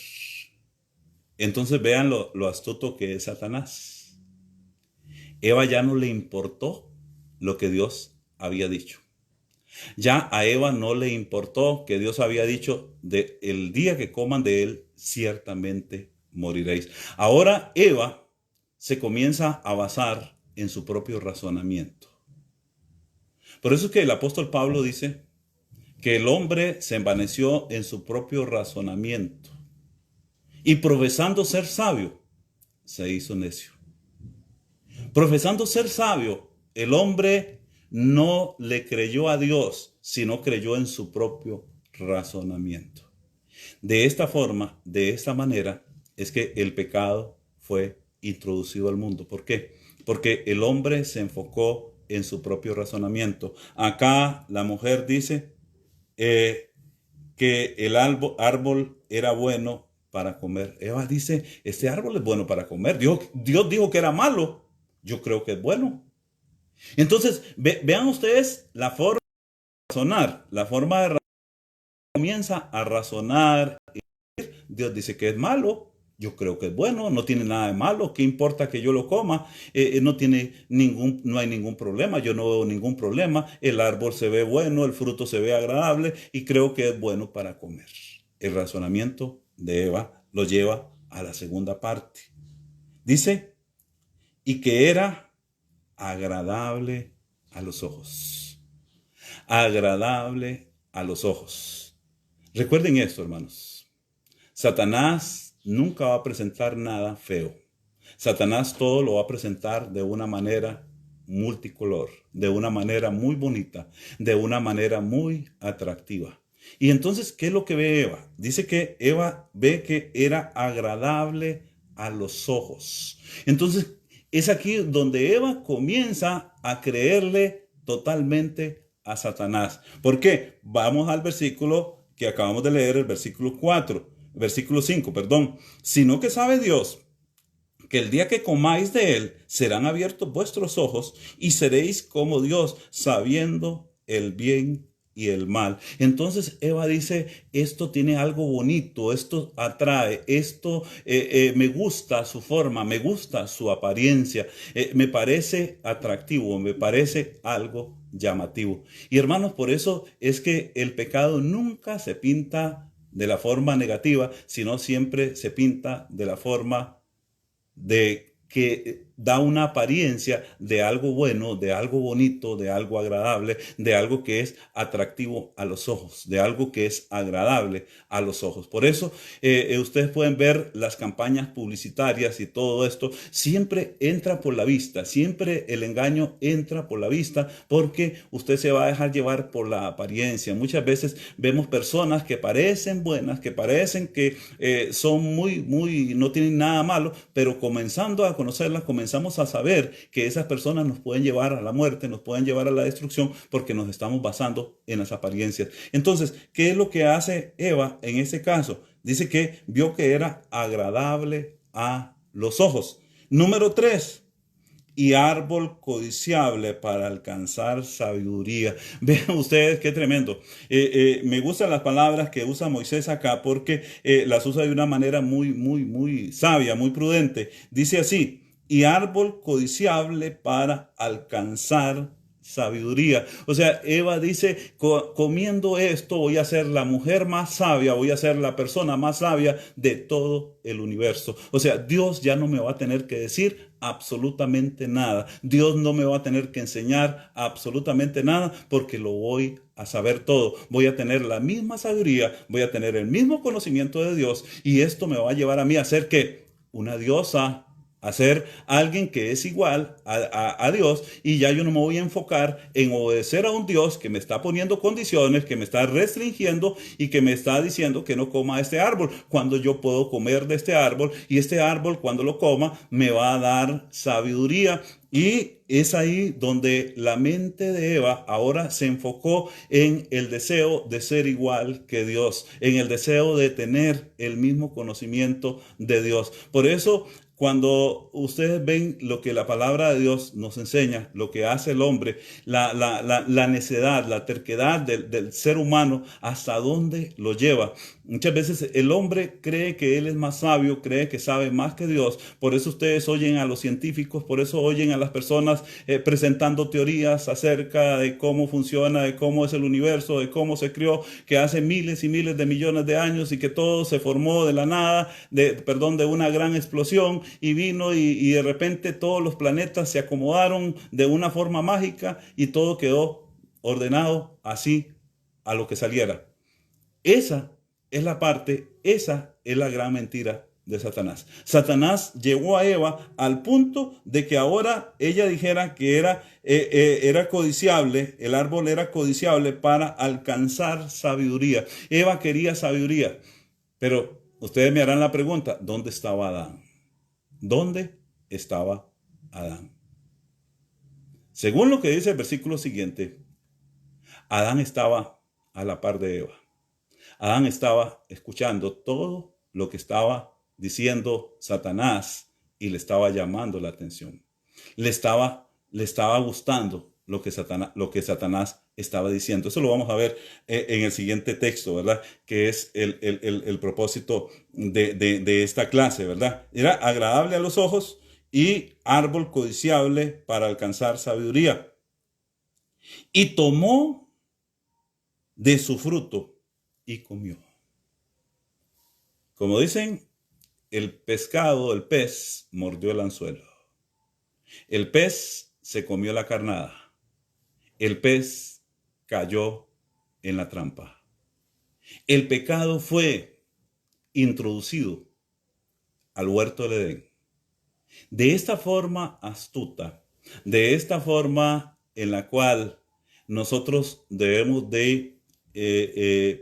Entonces vean lo astuto que es Satanás. Eva ya no le importó lo que Dios había dicho. Ya a Eva no le importó que Dios había dicho, de el día que coman de él, ciertamente moriréis. Ahora Eva se comienza a basar en su propio razonamiento. Por eso es que el apóstol Pablo dice que el hombre se envaneció en su propio razonamiento y profesando ser sabio, se hizo necio. Profesando ser sabio, el hombre no le creyó a Dios, sino creyó en su propio razonamiento. De esta forma, de esta manera, es que el pecado fue introducido al mundo. ¿Por qué? Porque el hombre se enfocó en su propio razonamiento. Acá la mujer dice que el árbol era bueno para comer. Eva dice, este árbol es bueno para comer. Dios dijo que era malo. Yo creo que es bueno. Entonces, vean ustedes la forma de razonar. La forma de razonar comienza a razonar. Dios dice que es malo. Yo creo que es bueno, no tiene nada de malo. ¿Qué importa que yo lo coma? No hay ningún problema. Yo no veo ningún problema. El árbol se ve bueno, el fruto se ve agradable y creo que es bueno para comer. El razonamiento de Eva lo lleva a la segunda parte. Dice, y que era agradable a los ojos. Agradable a los ojos. Recuerden esto, hermanos. Satanás nunca va a presentar nada feo. Satanás todo lo va a presentar de una manera multicolor, de una manera muy bonita, de una manera muy atractiva. Y entonces, ¿qué es lo que ve Eva? Dice que Eva ve que era agradable a los ojos. Entonces, es aquí donde Eva comienza a creerle totalmente a Satanás. ¿Por qué? Vamos al versículo que acabamos de leer, el versículo 5, perdón. Sino que sabe Dios que el día que comáis de él serán abiertos vuestros ojos y seréis como Dios, sabiendo el bien y el mal. Entonces Eva dice, esto tiene algo bonito, esto atrae, esto me gusta su forma, me gusta su apariencia, me parece atractivo, me parece algo llamativo. Y hermanos, por eso es que el pecado nunca se pinta de la forma negativa, sino siempre se pinta de la forma de da una apariencia de algo bueno, de algo bonito, de algo agradable, de algo que es atractivo a los ojos, de algo que es agradable a los ojos. Por eso ustedes pueden ver las campañas publicitarias y todo esto, siempre entra por la vista, siempre el engaño entra por la vista porque usted se va a dejar llevar por la apariencia. Muchas veces vemos personas que parecen buenas, que parecen que son muy, no tienen nada malo, pero comenzando a conocerlas, comenzamos a saber que esas personas nos pueden llevar a la muerte, nos pueden llevar a la destrucción porque nos estamos basando en las apariencias. Entonces, ¿qué es lo que hace Eva en ese caso? Dice que vio que era agradable a los ojos. Número 3, y árbol codiciable para alcanzar sabiduría. Vean ustedes qué tremendo. Me gustan las palabras que usa Moisés acá porque las usa de una manera muy sabia, muy prudente. Dice así, y árbol codiciable para alcanzar sabiduría. O sea, Eva dice, comiendo esto voy a ser la mujer más sabia, voy a ser la persona más sabia de todo el universo. O sea, Dios ya no me va a tener que decir absolutamente nada. Dios no me va a tener que enseñar absolutamente nada porque lo voy a saber todo. Voy a tener la misma sabiduría, voy a tener el mismo conocimiento de Dios y esto me va a llevar a mí a ser ¿qué? Una diosa, a ser alguien que es igual a Dios, y ya yo no me voy a enfocar en obedecer a un Dios que me está poniendo condiciones, que me está restringiendo y que me está diciendo que no coma este árbol, cuando yo puedo comer de este árbol y este árbol cuando lo coma me va a dar sabiduría. Y es ahí donde la mente de Eva ahora se enfocó en el deseo de ser igual que Dios, en el deseo de tener el mismo conocimiento de Dios. Por eso, cuando ustedes ven lo que la palabra de Dios nos enseña, lo que hace el hombre, la necedad, la terquedad del ser humano, hasta dónde lo lleva. Muchas veces el hombre cree que él es más sabio, cree que sabe más que Dios. Por eso ustedes oyen a los científicos, por eso oyen a las personas presentando teorías acerca de cómo funciona, de cómo es el universo, de cómo se creó, que hace miles y miles de millones de años y que todo se formó de la nada, de una gran explosión y vino y de repente todos los planetas se acomodaron de una forma mágica y todo quedó ordenado así a lo que saliera. Esa es la parte, esa es la gran mentira de Satanás. Satanás llevó a Eva al punto de que ahora ella dijera que era codiciable, el árbol era codiciable para alcanzar sabiduría. Eva quería sabiduría, pero ustedes me harán la pregunta, ¿dónde estaba Adán? ¿Dónde estaba Adán? Según lo que dice el versículo siguiente, Adán estaba a la par de Eva. Adán estaba escuchando todo lo que estaba diciendo Satanás y le estaba llamando la atención. Le estaba gustando lo que Satanás estaba diciendo. Eso lo vamos a ver en el siguiente texto, ¿verdad? Que es el propósito de esta clase, ¿verdad? Era agradable a los ojos y árbol codiciable para alcanzar sabiduría. Y tomó de su fruto y comió. Como dicen, el pescado, el pez, mordió el anzuelo. El pez se comió la carnada. El pez cayó en la trampa. El pecado fue introducido al huerto del Edén. De esta forma astuta, de esta forma en la cual nosotros debemos de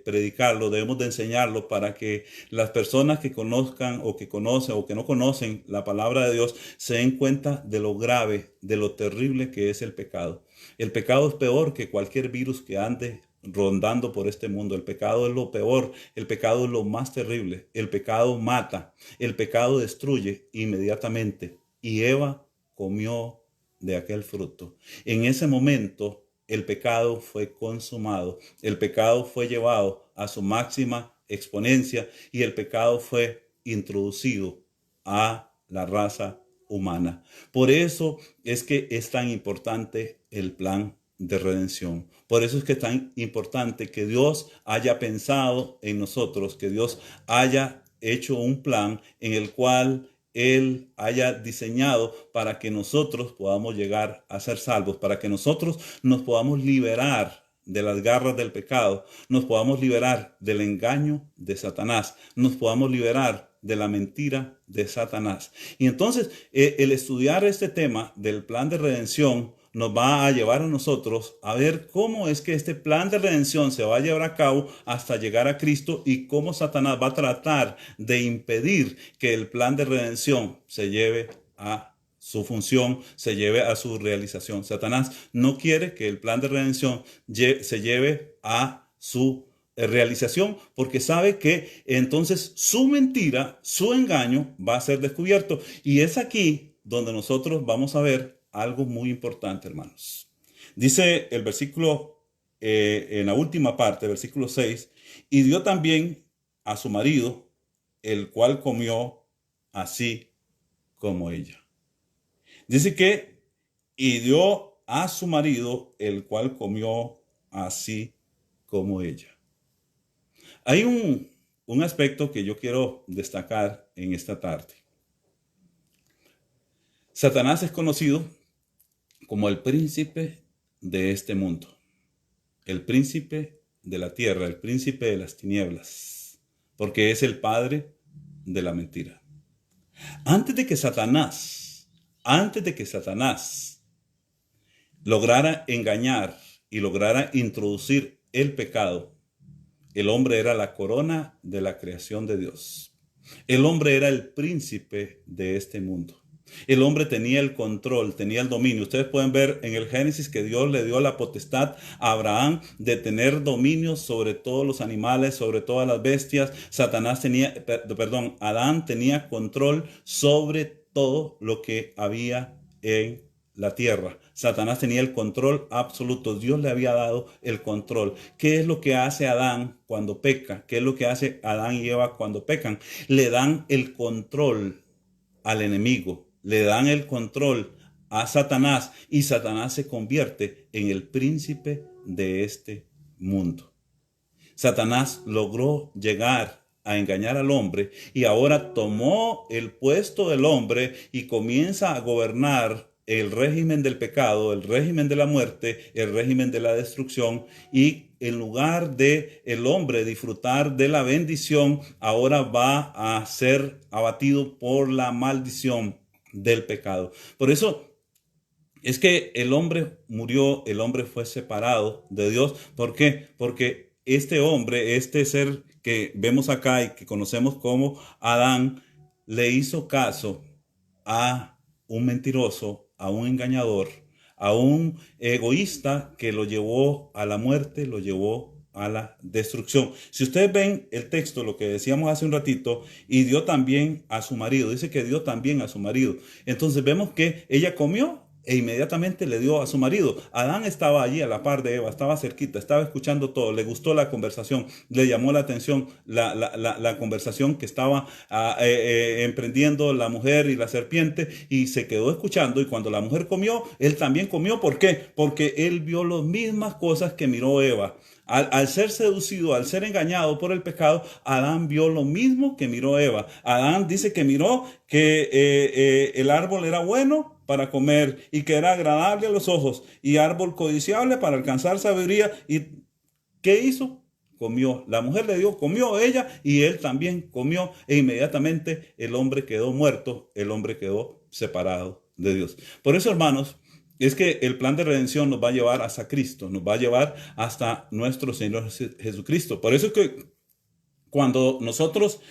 predicarlo, debemos de enseñarlo para que las personas que conozcan o que conocen o que no conocen la palabra de Dios se den cuenta de lo grave, de lo terrible que es el pecado. El pecado es peor que cualquier virus que ande rondando por este mundo. El pecado es lo peor, el pecado es lo más terrible. El pecado mata, el pecado destruye inmediatamente. Y Eva comió de aquel fruto. En ese momento el pecado fue consumado, el pecado fue llevado a su máxima exponencia y el pecado fue introducido a la raza humana. Por eso es que es tan importante el plan de redención. Por eso es que es tan importante que Dios haya pensado en nosotros, que Dios haya hecho un plan en el cual Él haya diseñado para que nosotros podamos llegar a ser salvos, para que nosotros nos podamos liberar de las garras del pecado, nos podamos liberar del engaño de Satanás, nos podamos liberar de la mentira de Satanás. Y entonces el estudiar este tema del plan de redención nos va a llevar a nosotros a ver cómo es que este plan de redención se va a llevar a cabo hasta llegar a Cristo y cómo Satanás va a tratar de impedir que el plan de redención se lleve a su función, se lleve a su realización. Satanás no quiere que el plan de redención se lleve a su realización, porque sabe que entonces su mentira, su engaño va a ser descubierto. Y es aquí donde nosotros vamos a ver algo muy importante, hermanos. Dice el versículo, en la última parte, versículo 6, y dio también a su marido, el cual comió así como ella. Dice que, y dio a su marido, el cual comió así como ella. Hay un aspecto que yo quiero destacar en esta tarde. Satanás es conocido como el príncipe de este mundo, el príncipe de la tierra, el príncipe de las tinieblas, porque es el padre de la mentira. Antes de que Satanás lograra engañar y lograra introducir el pecado, el hombre era la corona de la creación de Dios. El hombre era el príncipe de este mundo. El hombre tenía el control, tenía el dominio. Ustedes pueden ver en el Génesis que Dios le dio la potestad a Abraham de tener dominio sobre todos los animales, sobre todas las bestias. Adán tenía control sobre todo lo que había en la tierra. Satanás tenía el control absoluto. Dios le había dado el control. ¿Qué es lo que hace Adán cuando peca? ¿Qué es lo que hace Adán y Eva cuando pecan? Le dan el control al enemigo. Le dan el control a Satanás y Satanás se convierte en el príncipe de este mundo. Satanás logró llegar a engañar al hombre y ahora tomó el puesto del hombre y comienza a gobernar el régimen del pecado, el régimen de la muerte, el régimen de la destrucción, y en lugar de el hombre disfrutar de la bendición, ahora va a ser abatido por la maldición del pecado. Por eso es que el hombre murió, el hombre fue separado de Dios. ¿Por qué? Porque este hombre, este ser que vemos acá y que conocemos como Adán, le hizo caso a un mentiroso, a un engañador, a un egoísta que lo llevó a la muerte, lo llevó a la destrucción. Si ustedes ven el texto, lo que decíamos hace un ratito, y dio también a su marido, dice que dio también a su marido. Entonces vemos que ella comió e inmediatamente le dio a su marido. Adán estaba allí a la par de Eva, estaba cerquita, estaba escuchando todo, le gustó la conversación, le llamó la atención la conversación que estaba emprendiendo la mujer y la serpiente, y se quedó escuchando. Y cuando la mujer comió, él también comió. ¿Por qué? Porque él vio las mismas cosas que miró Eva. Al ser seducido, al ser engañado por el pecado, Adán vio lo mismo que miró Eva. Adán dice que miró que el árbol era bueno para comer y que era agradable a los ojos y árbol codiciable para alcanzar sabiduría. ¿Y qué hizo? Comió. La mujer le dio, comió ella y él también comió, e inmediatamente el hombre quedó muerto, el hombre quedó separado de Dios. Por eso, hermanos, es que el plan de redención nos va a llevar hasta Cristo, nos va a llevar hasta nuestro Señor Jesucristo. Por eso es que cuando nosotros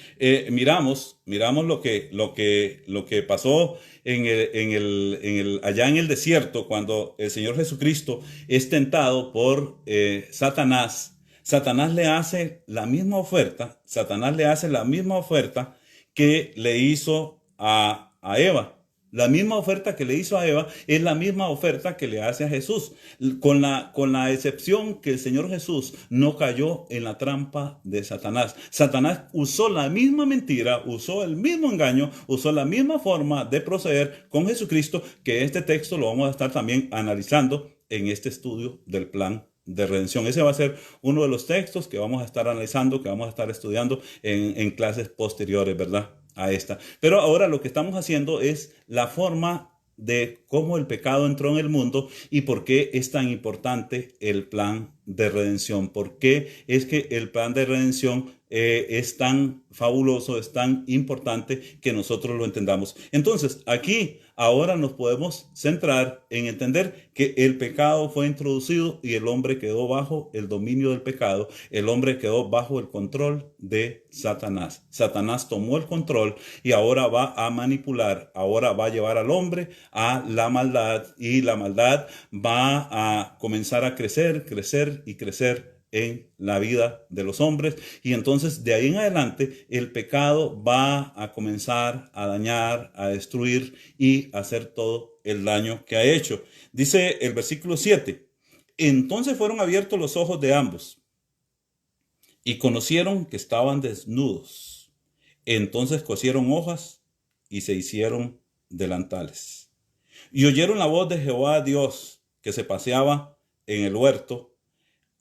miramos lo que pasó allá en el desierto, cuando el Señor Jesucristo es tentado por Satanás. Satanás le hace la misma oferta que le hizo a Eva. La misma oferta que le hizo a Eva es la misma oferta que le hace a Jesús, con la excepción que el Señor Jesús no cayó en la trampa de Satanás. Satanás usó la misma mentira, usó el mismo engaño, usó la misma forma de proceder con Jesucristo, que este texto lo vamos a estar también analizando en este estudio del plan de redención. Ese va a ser uno de los textos que vamos a estar analizando, que vamos a estar estudiando en clases posteriores, ¿verdad? a esta. Pero ahora lo que estamos haciendo es la forma de cómo el pecado entró en el mundo y por qué es tan importante el plan de redención. ¿Por qué es que el plan de redención es tan fabuloso, es tan importante que nosotros lo entendamos? Entonces, aquí ahora nos podemos centrar en entender que el pecado fue introducido y el hombre quedó bajo el dominio del pecado. El hombre quedó bajo el control de Satanás. Satanás tomó el control y ahora va a manipular, ahora va a llevar al hombre a la maldad, y la maldad va a comenzar a crecer, crecer y crecer en la vida de los hombres, y entonces de ahí en adelante el pecado va a comenzar a dañar, a destruir y a hacer todo el daño que ha hecho. Dice el versículo 7: entonces fueron abiertos los ojos de ambos y conocieron que estaban desnudos. Entonces cosieron hojas y se hicieron delantales. Y oyeron la voz de Jehová Dios que se paseaba en el huerto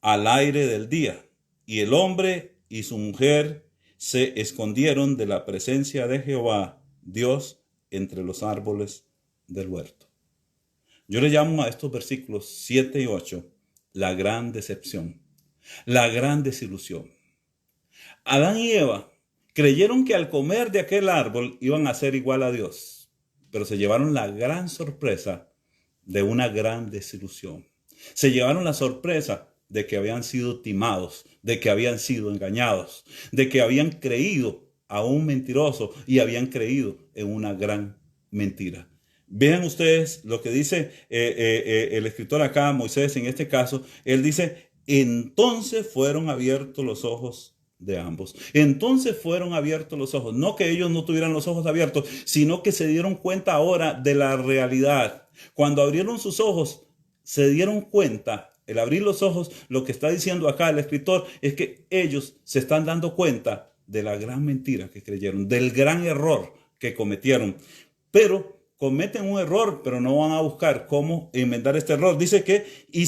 al aire del día. Y el hombre y su mujer se escondieron de la presencia de Jehová Dios entre los árboles del huerto. Yo le llamo a estos versículos 7 y 8 la gran decepción, la gran desilusión. Adán y Eva creyeron que al comer de aquel árbol iban a ser igual a Dios, pero se llevaron la gran sorpresa de una gran desilusión. Se llevaron la sorpresa de que habían sido timados, de que habían sido engañados, de que habían creído a un mentiroso y habían creído en una gran mentira. Vean ustedes lo que dice el escritor acá, Moisés en este caso. Él dice: entonces fueron abiertos los ojos de ambos. Entonces fueron abiertos los ojos. No que ellos no tuvieran los ojos abiertos, sino que se dieron cuenta ahora de la realidad. Cuando abrieron sus ojos, se dieron cuenta. El abrir los ojos, lo que está diciendo acá el escritor, es que ellos se están dando cuenta de la gran mentira que creyeron, del gran error que cometieron. Pero cometen un error, pero no van a buscar cómo enmendar este error. Dice que y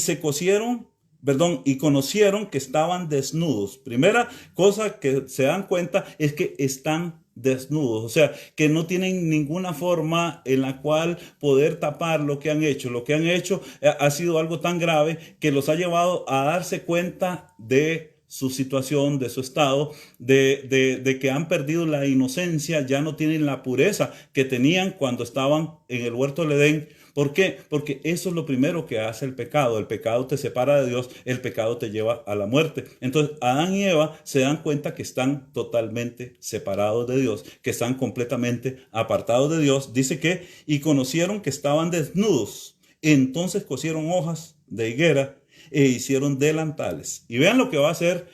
conocieron que estaban desnudos. Primera cosa que se dan cuenta es que están desnudos, o sea, que no tienen ninguna forma en la cual poder tapar lo que han hecho. Lo que han hecho ha sido algo tan grave que los ha llevado a darse cuenta de su situación, de su estado, de que han perdido la inocencia, ya no tienen la pureza que tenían cuando estaban en el huerto del Edén. ¿Por qué? Porque eso es lo primero que hace el pecado. El pecado te separa de Dios, el pecado te lleva a la muerte. Entonces, Adán y Eva se dan cuenta que están totalmente separados de Dios, que están completamente apartados de Dios. Dice que, y conocieron que estaban desnudos. Entonces cosieron hojas de higuera e hicieron delantales. Y vean lo que va a hacer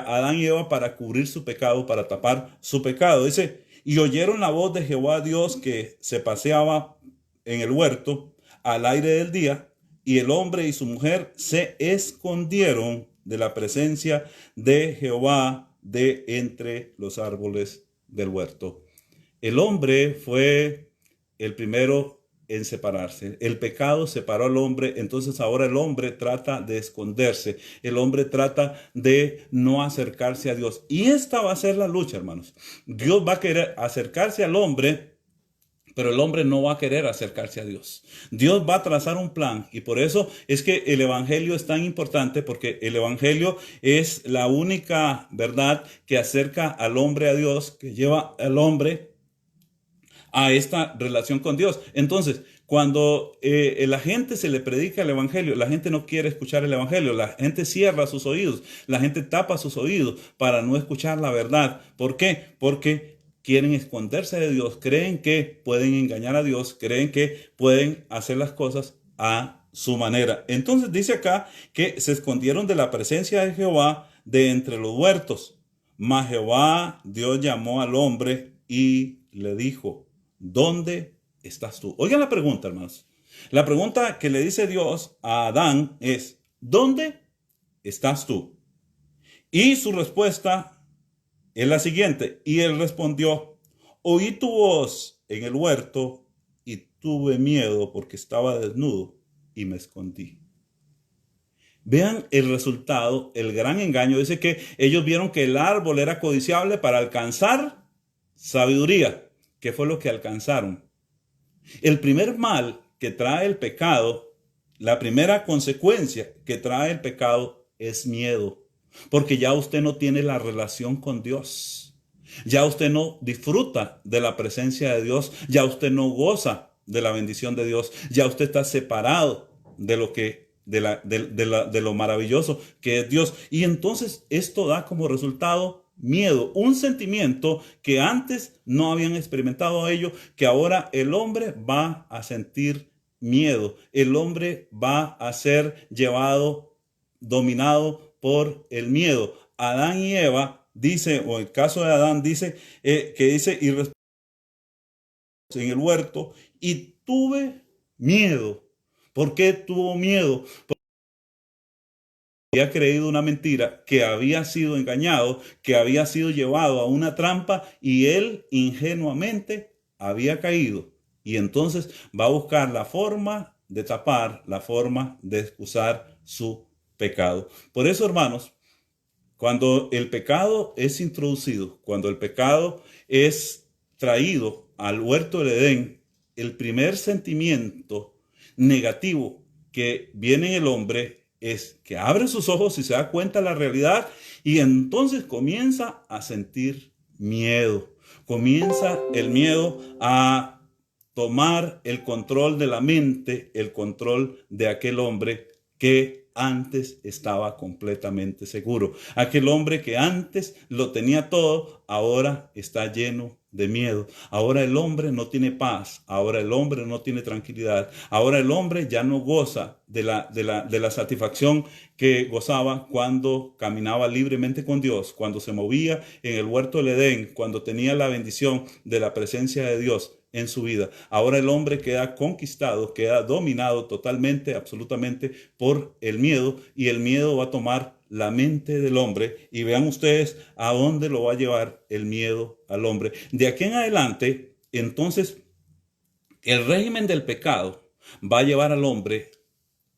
Adán y Eva para cubrir su pecado, para tapar su pecado. Dice: y oyeron la voz de Jehová Dios que se paseaba en el huerto al aire del día, y el hombre y su mujer se escondieron de la presencia de Jehová de entre los árboles del huerto. El hombre fue el primero en separarse. El pecado separó al hombre, entonces ahora el hombre trata de esconderse. El hombre trata de no acercarse a Dios. Y esta va a ser la lucha, hermanos. Dios va a querer acercarse al hombre, pero el hombre no va a querer acercarse a Dios. Dios va a trazar un plan, y por eso es que el evangelio es tan importante, porque el evangelio es la única verdad que acerca al hombre a Dios, que lleva al hombre a esta relación con Dios. Entonces, cuando la gente se le predica el evangelio, la gente no quiere escuchar el evangelio, la gente cierra sus oídos, la gente tapa sus oídos para no escuchar la verdad. ¿Por qué? Porque quieren esconderse de Dios, creen que pueden engañar a Dios, creen que pueden hacer las cosas a su manera. Entonces dice acá que se escondieron de la presencia de Jehová de entre los huertos. Mas Jehová Dios llamó al hombre y le dijo: ¿dónde estás tú? Oigan la pregunta, hermanos. La pregunta que le dice Dios a Adán es: ¿dónde estás tú? Y su respuesta es la siguiente: y él respondió: oí tu voz en el huerto y tuve miedo porque estaba desnudo y me escondí. Vean el resultado, el gran engaño. Dice que ellos vieron que el árbol era codiciable para alcanzar sabiduría. ¿Qué fue lo que alcanzaron? El primer mal que trae el pecado, la primera consecuencia que trae el pecado es miedo, porque ya usted no tiene la relación con Dios. Ya usted no disfruta de la presencia de Dios, ya usted no goza de la bendición de Dios, ya usted está separado de lo que de lo maravilloso que es Dios. Y entonces esto da como resultado miedo, un sentimiento que antes no habían experimentado ello, que ahora el hombre va a sentir miedo, el hombre va a ser llevado, dominado por el miedo. Adán y Eva dice, o el caso de Adán dice, que dice, y en el huerto, y tuve miedo. ¿Por qué tuvo miedo? Había creído una mentira, que había sido engañado, que había sido llevado a una trampa y él ingenuamente había caído. Y entonces va a buscar la forma de tapar, la forma de excusar su pecado. Por eso, hermanos, cuando el pecado es introducido, cuando el pecado es traído al huerto del Edén, el primer sentimiento negativo que viene en el hombre es que abre sus ojos y se da cuenta de la realidad y entonces comienza a sentir miedo. Comienza el miedo a tomar el control de la mente, el control de aquel hombre que antes estaba completamente seguro. Aquel hombre que antes lo tenía todo, ahora está lleno de miedo. Ahora el hombre no tiene paz, ahora el hombre no tiene tranquilidad, ahora el hombre ya no goza de la satisfacción que gozaba cuando caminaba libremente con Dios, cuando se movía en el huerto del Edén, cuando tenía la bendición de la presencia de Dios en su vida. Ahora el hombre queda conquistado, queda dominado totalmente, absolutamente por el miedo, y el miedo va a tomar la mente del hombre, y vean ustedes a dónde lo va a llevar el miedo al hombre. De aquí en adelante, entonces, el régimen del pecado va a llevar al hombre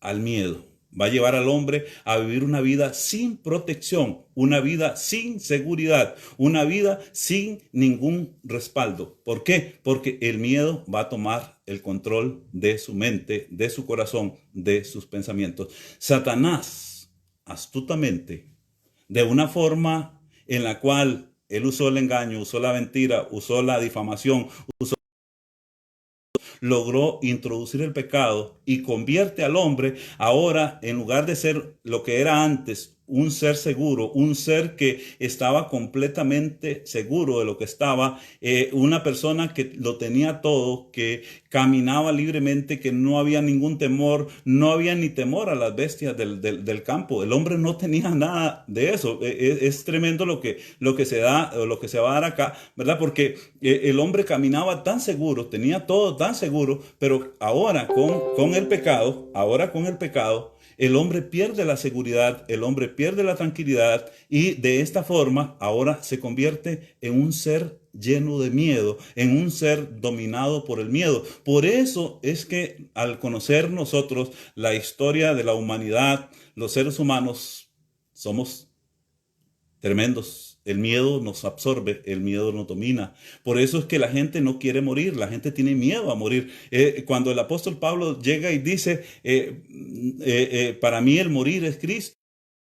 al miedo. Va a llevar al hombre a vivir una vida sin protección, una vida sin seguridad, una vida sin ningún respaldo. ¿Por qué? Porque el miedo va a tomar el control de su mente, de su corazón, de sus pensamientos. Satanás, astutamente, de una forma en la cual él usó el engaño, usó la mentira, usó la difamación, logró introducir el pecado y convierte al hombre ahora, en lugar de ser lo que era antes, un ser seguro, un ser que estaba completamente seguro de lo que estaba, una persona que lo tenía todo, que caminaba libremente, que no había ningún temor, no había ni temor a las bestias del campo. El hombre no tenía nada de eso. Es tremendo lo que se da, o lo que se va a dar acá, ¿verdad? Porque el hombre caminaba tan seguro, tenía todo tan seguro, pero ahora con el pecado, el hombre pierde la seguridad, el hombre pierde la tranquilidad, y de esta forma ahora se convierte en un ser lleno de miedo, en un ser dominado por el miedo. Por eso es que al conocer nosotros la historia de la humanidad, los seres humanos somos tremendos. El miedo nos absorbe, el miedo nos domina. Por eso es que la gente no quiere morir, la gente tiene miedo a morir. Cuando el apóstol Pablo llega y dice, para mí el morir es Cristo,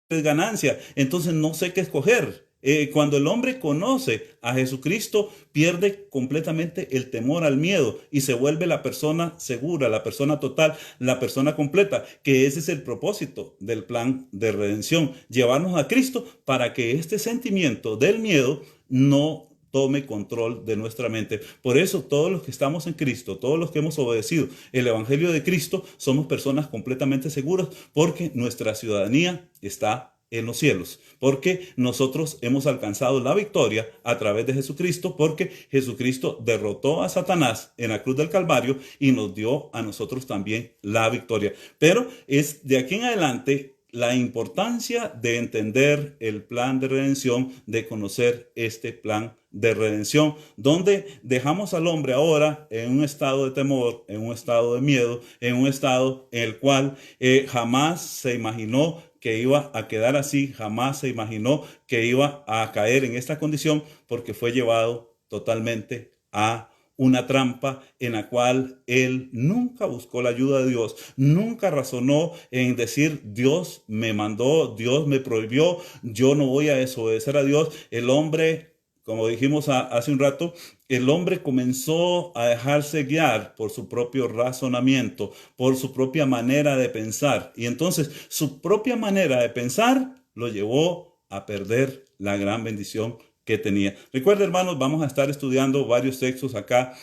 es ganancia, entonces no sé qué escoger. Cuando el hombre conoce a Jesucristo, pierde completamente el temor al miedo y se vuelve la persona segura, la persona total, la persona completa, que ese es el propósito del plan de redención, llevarnos a Cristo para que este sentimiento del miedo no tome control de nuestra mente. Por eso todos los que estamos en Cristo, todos los que hemos obedecido el Evangelio de Cristo, somos personas completamente seguras, porque nuestra ciudadanía está en los cielos, porque nosotros hemos alcanzado la victoria a través de Jesucristo, porque Jesucristo derrotó a Satanás en la cruz del Calvario y nos dio a nosotros también la victoria. Pero es de aquí en adelante la importancia de entender el plan de redención, de conocer este plan de redención, donde dejamos al hombre ahora en un estado de temor, en un estado de miedo, en un estado en el cual jamás se imaginó que iba a quedar así, jamás se imaginó que iba a caer en esta condición, porque fue llevado totalmente a una trampa en la cual él nunca buscó la ayuda de Dios, nunca razonó en decir: Dios me mandó, Dios me prohibió, yo no voy a desobedecer a Dios. El hombre, como dijimos hace un rato, el hombre comenzó a dejarse guiar por su propio razonamiento, por su propia manera de pensar. Y entonces su propia manera de pensar lo llevó a perder la gran bendición que tenía. Recuerda, hermanos, vamos a estar estudiando varios textos acá,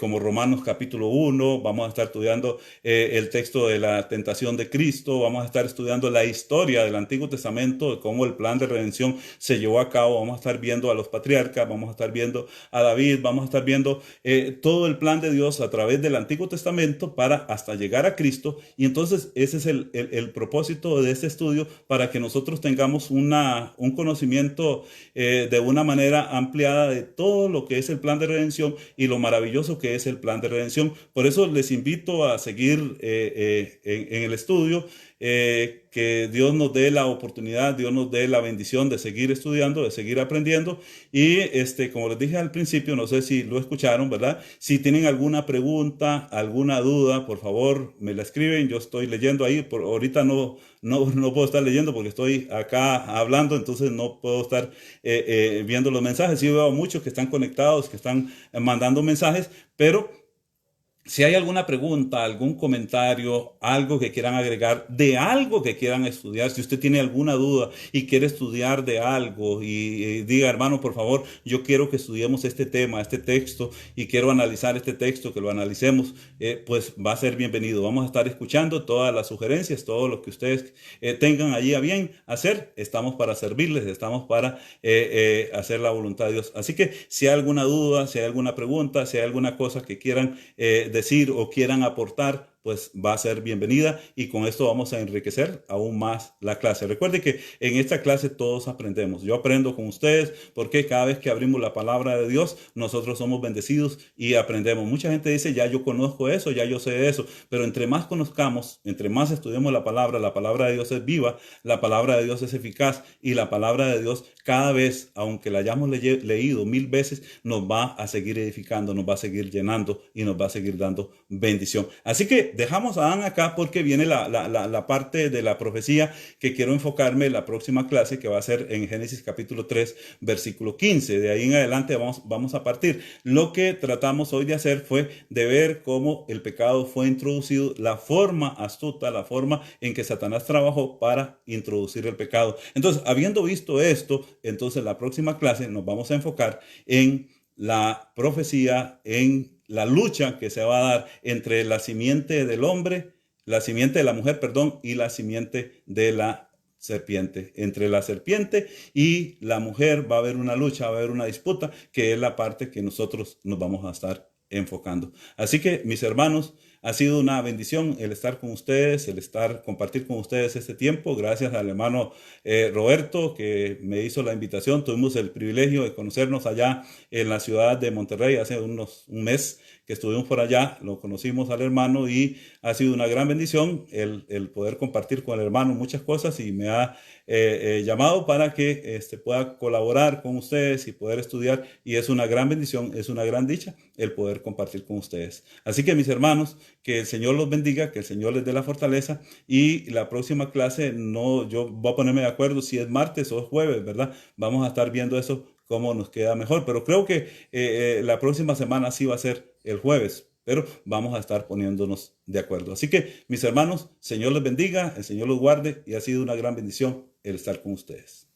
como Romanos capítulo 1, vamos a estar estudiando el texto de la tentación de Cristo, vamos a estar estudiando la historia del Antiguo Testamento, de cómo el plan de redención se llevó a cabo, vamos a estar viendo a los patriarcas, vamos a estar viendo a David, vamos a estar viendo todo el plan de Dios a través del Antiguo Testamento para hasta llegar a Cristo. Y entonces ese es el propósito de este estudio, para que nosotros tengamos un conocimiento de una manera ampliada de todo lo que es el plan de redención y lo maravilloso que es el plan de redención. Por eso les invito a seguir en el estudio, que Dios nos dé la oportunidad, Dios nos dé la bendición de seguir estudiando, de seguir aprendiendo. Y como les dije al principio, no sé si lo escucharon, ¿verdad? Si tienen alguna pregunta, alguna duda, por favor me la escriben. Yo estoy leyendo ahí. Ahorita no puedo estar leyendo porque estoy acá hablando, entonces no puedo estar viendo los mensajes. Sí veo a muchos que están conectados, que están mandando mensajes, pero si hay alguna pregunta, algún comentario, algo que quieran agregar, de algo que quieran estudiar, si usted tiene alguna duda y quiere estudiar de algo y diga: hermano, por favor, yo quiero que estudiemos este tema, este texto, y quiero analizar este texto, que lo analicemos, pues va a ser bienvenido. Vamos a estar escuchando todas las sugerencias, todo lo que ustedes tengan allí a bien hacer. Estamos para servirles, estamos para hacer la voluntad de Dios. Así que si hay alguna duda, si hay alguna pregunta, si hay alguna cosa que quieran decir o quieran aportar, pues va a ser bienvenida, y con esto vamos a enriquecer aún más la clase. Recuerde que en esta clase todos aprendemos. Yo aprendo con ustedes, porque cada vez que abrimos la palabra de Dios, nosotros somos bendecidos y aprendemos. Mucha gente dice: ya yo conozco eso, ya yo sé eso, pero entre más conozcamos, entre más estudiemos la palabra de Dios es viva, la palabra de Dios es eficaz, y la palabra de Dios cada vez, aunque la hayamos leído 1000 veces, nos va a seguir edificando, nos va a seguir llenando y nos va a seguir dando bendición. Así que dejamos a Adán acá, porque viene la parte de la profecía que quiero enfocarme en la próxima clase, que va a ser en Génesis capítulo 3, versículo 15. De ahí en adelante vamos a partir. Lo que tratamos hoy de hacer fue de ver cómo el pecado fue introducido, la forma astuta, la forma en que Satanás trabajó para introducir el pecado. Entonces, habiendo visto esto, entonces la próxima clase nos vamos a enfocar en la profecía, en la lucha que se va a dar entre la simiente del hombre, la simiente de la mujer, perdón, y la simiente de la serpiente. Entre la serpiente y la mujer va a haber una lucha, va a haber una disputa, que es la parte que nosotros nos vamos a estar enfocando. Así que, mis hermanos, ha sido una bendición el estar con ustedes, compartir con ustedes este tiempo. Gracias al hermano Roberto, que me hizo la invitación. Tuvimos el privilegio de conocernos allá en la ciudad de Monterrey hace un mes que estuvimos por allá. Lo conocimos al hermano y ha sido una gran bendición el poder compartir con el hermano muchas cosas, y me ha llamado para que pueda colaborar con ustedes y poder estudiar, y es una gran bendición, es una gran dicha el poder compartir con ustedes. Así que, mis hermanos, que el Señor los bendiga, que el Señor les dé la fortaleza, y la próxima clase, yo voy a ponerme de acuerdo si es martes o es jueves, ¿verdad? Vamos a estar viendo eso, cómo nos queda mejor, pero creo que la próxima semana sí va a ser el jueves, pero vamos a estar poniéndonos de acuerdo. Así que, mis hermanos, Señor les bendiga, el Señor los guarde, y ha sido una gran bendición el estar con ustedes.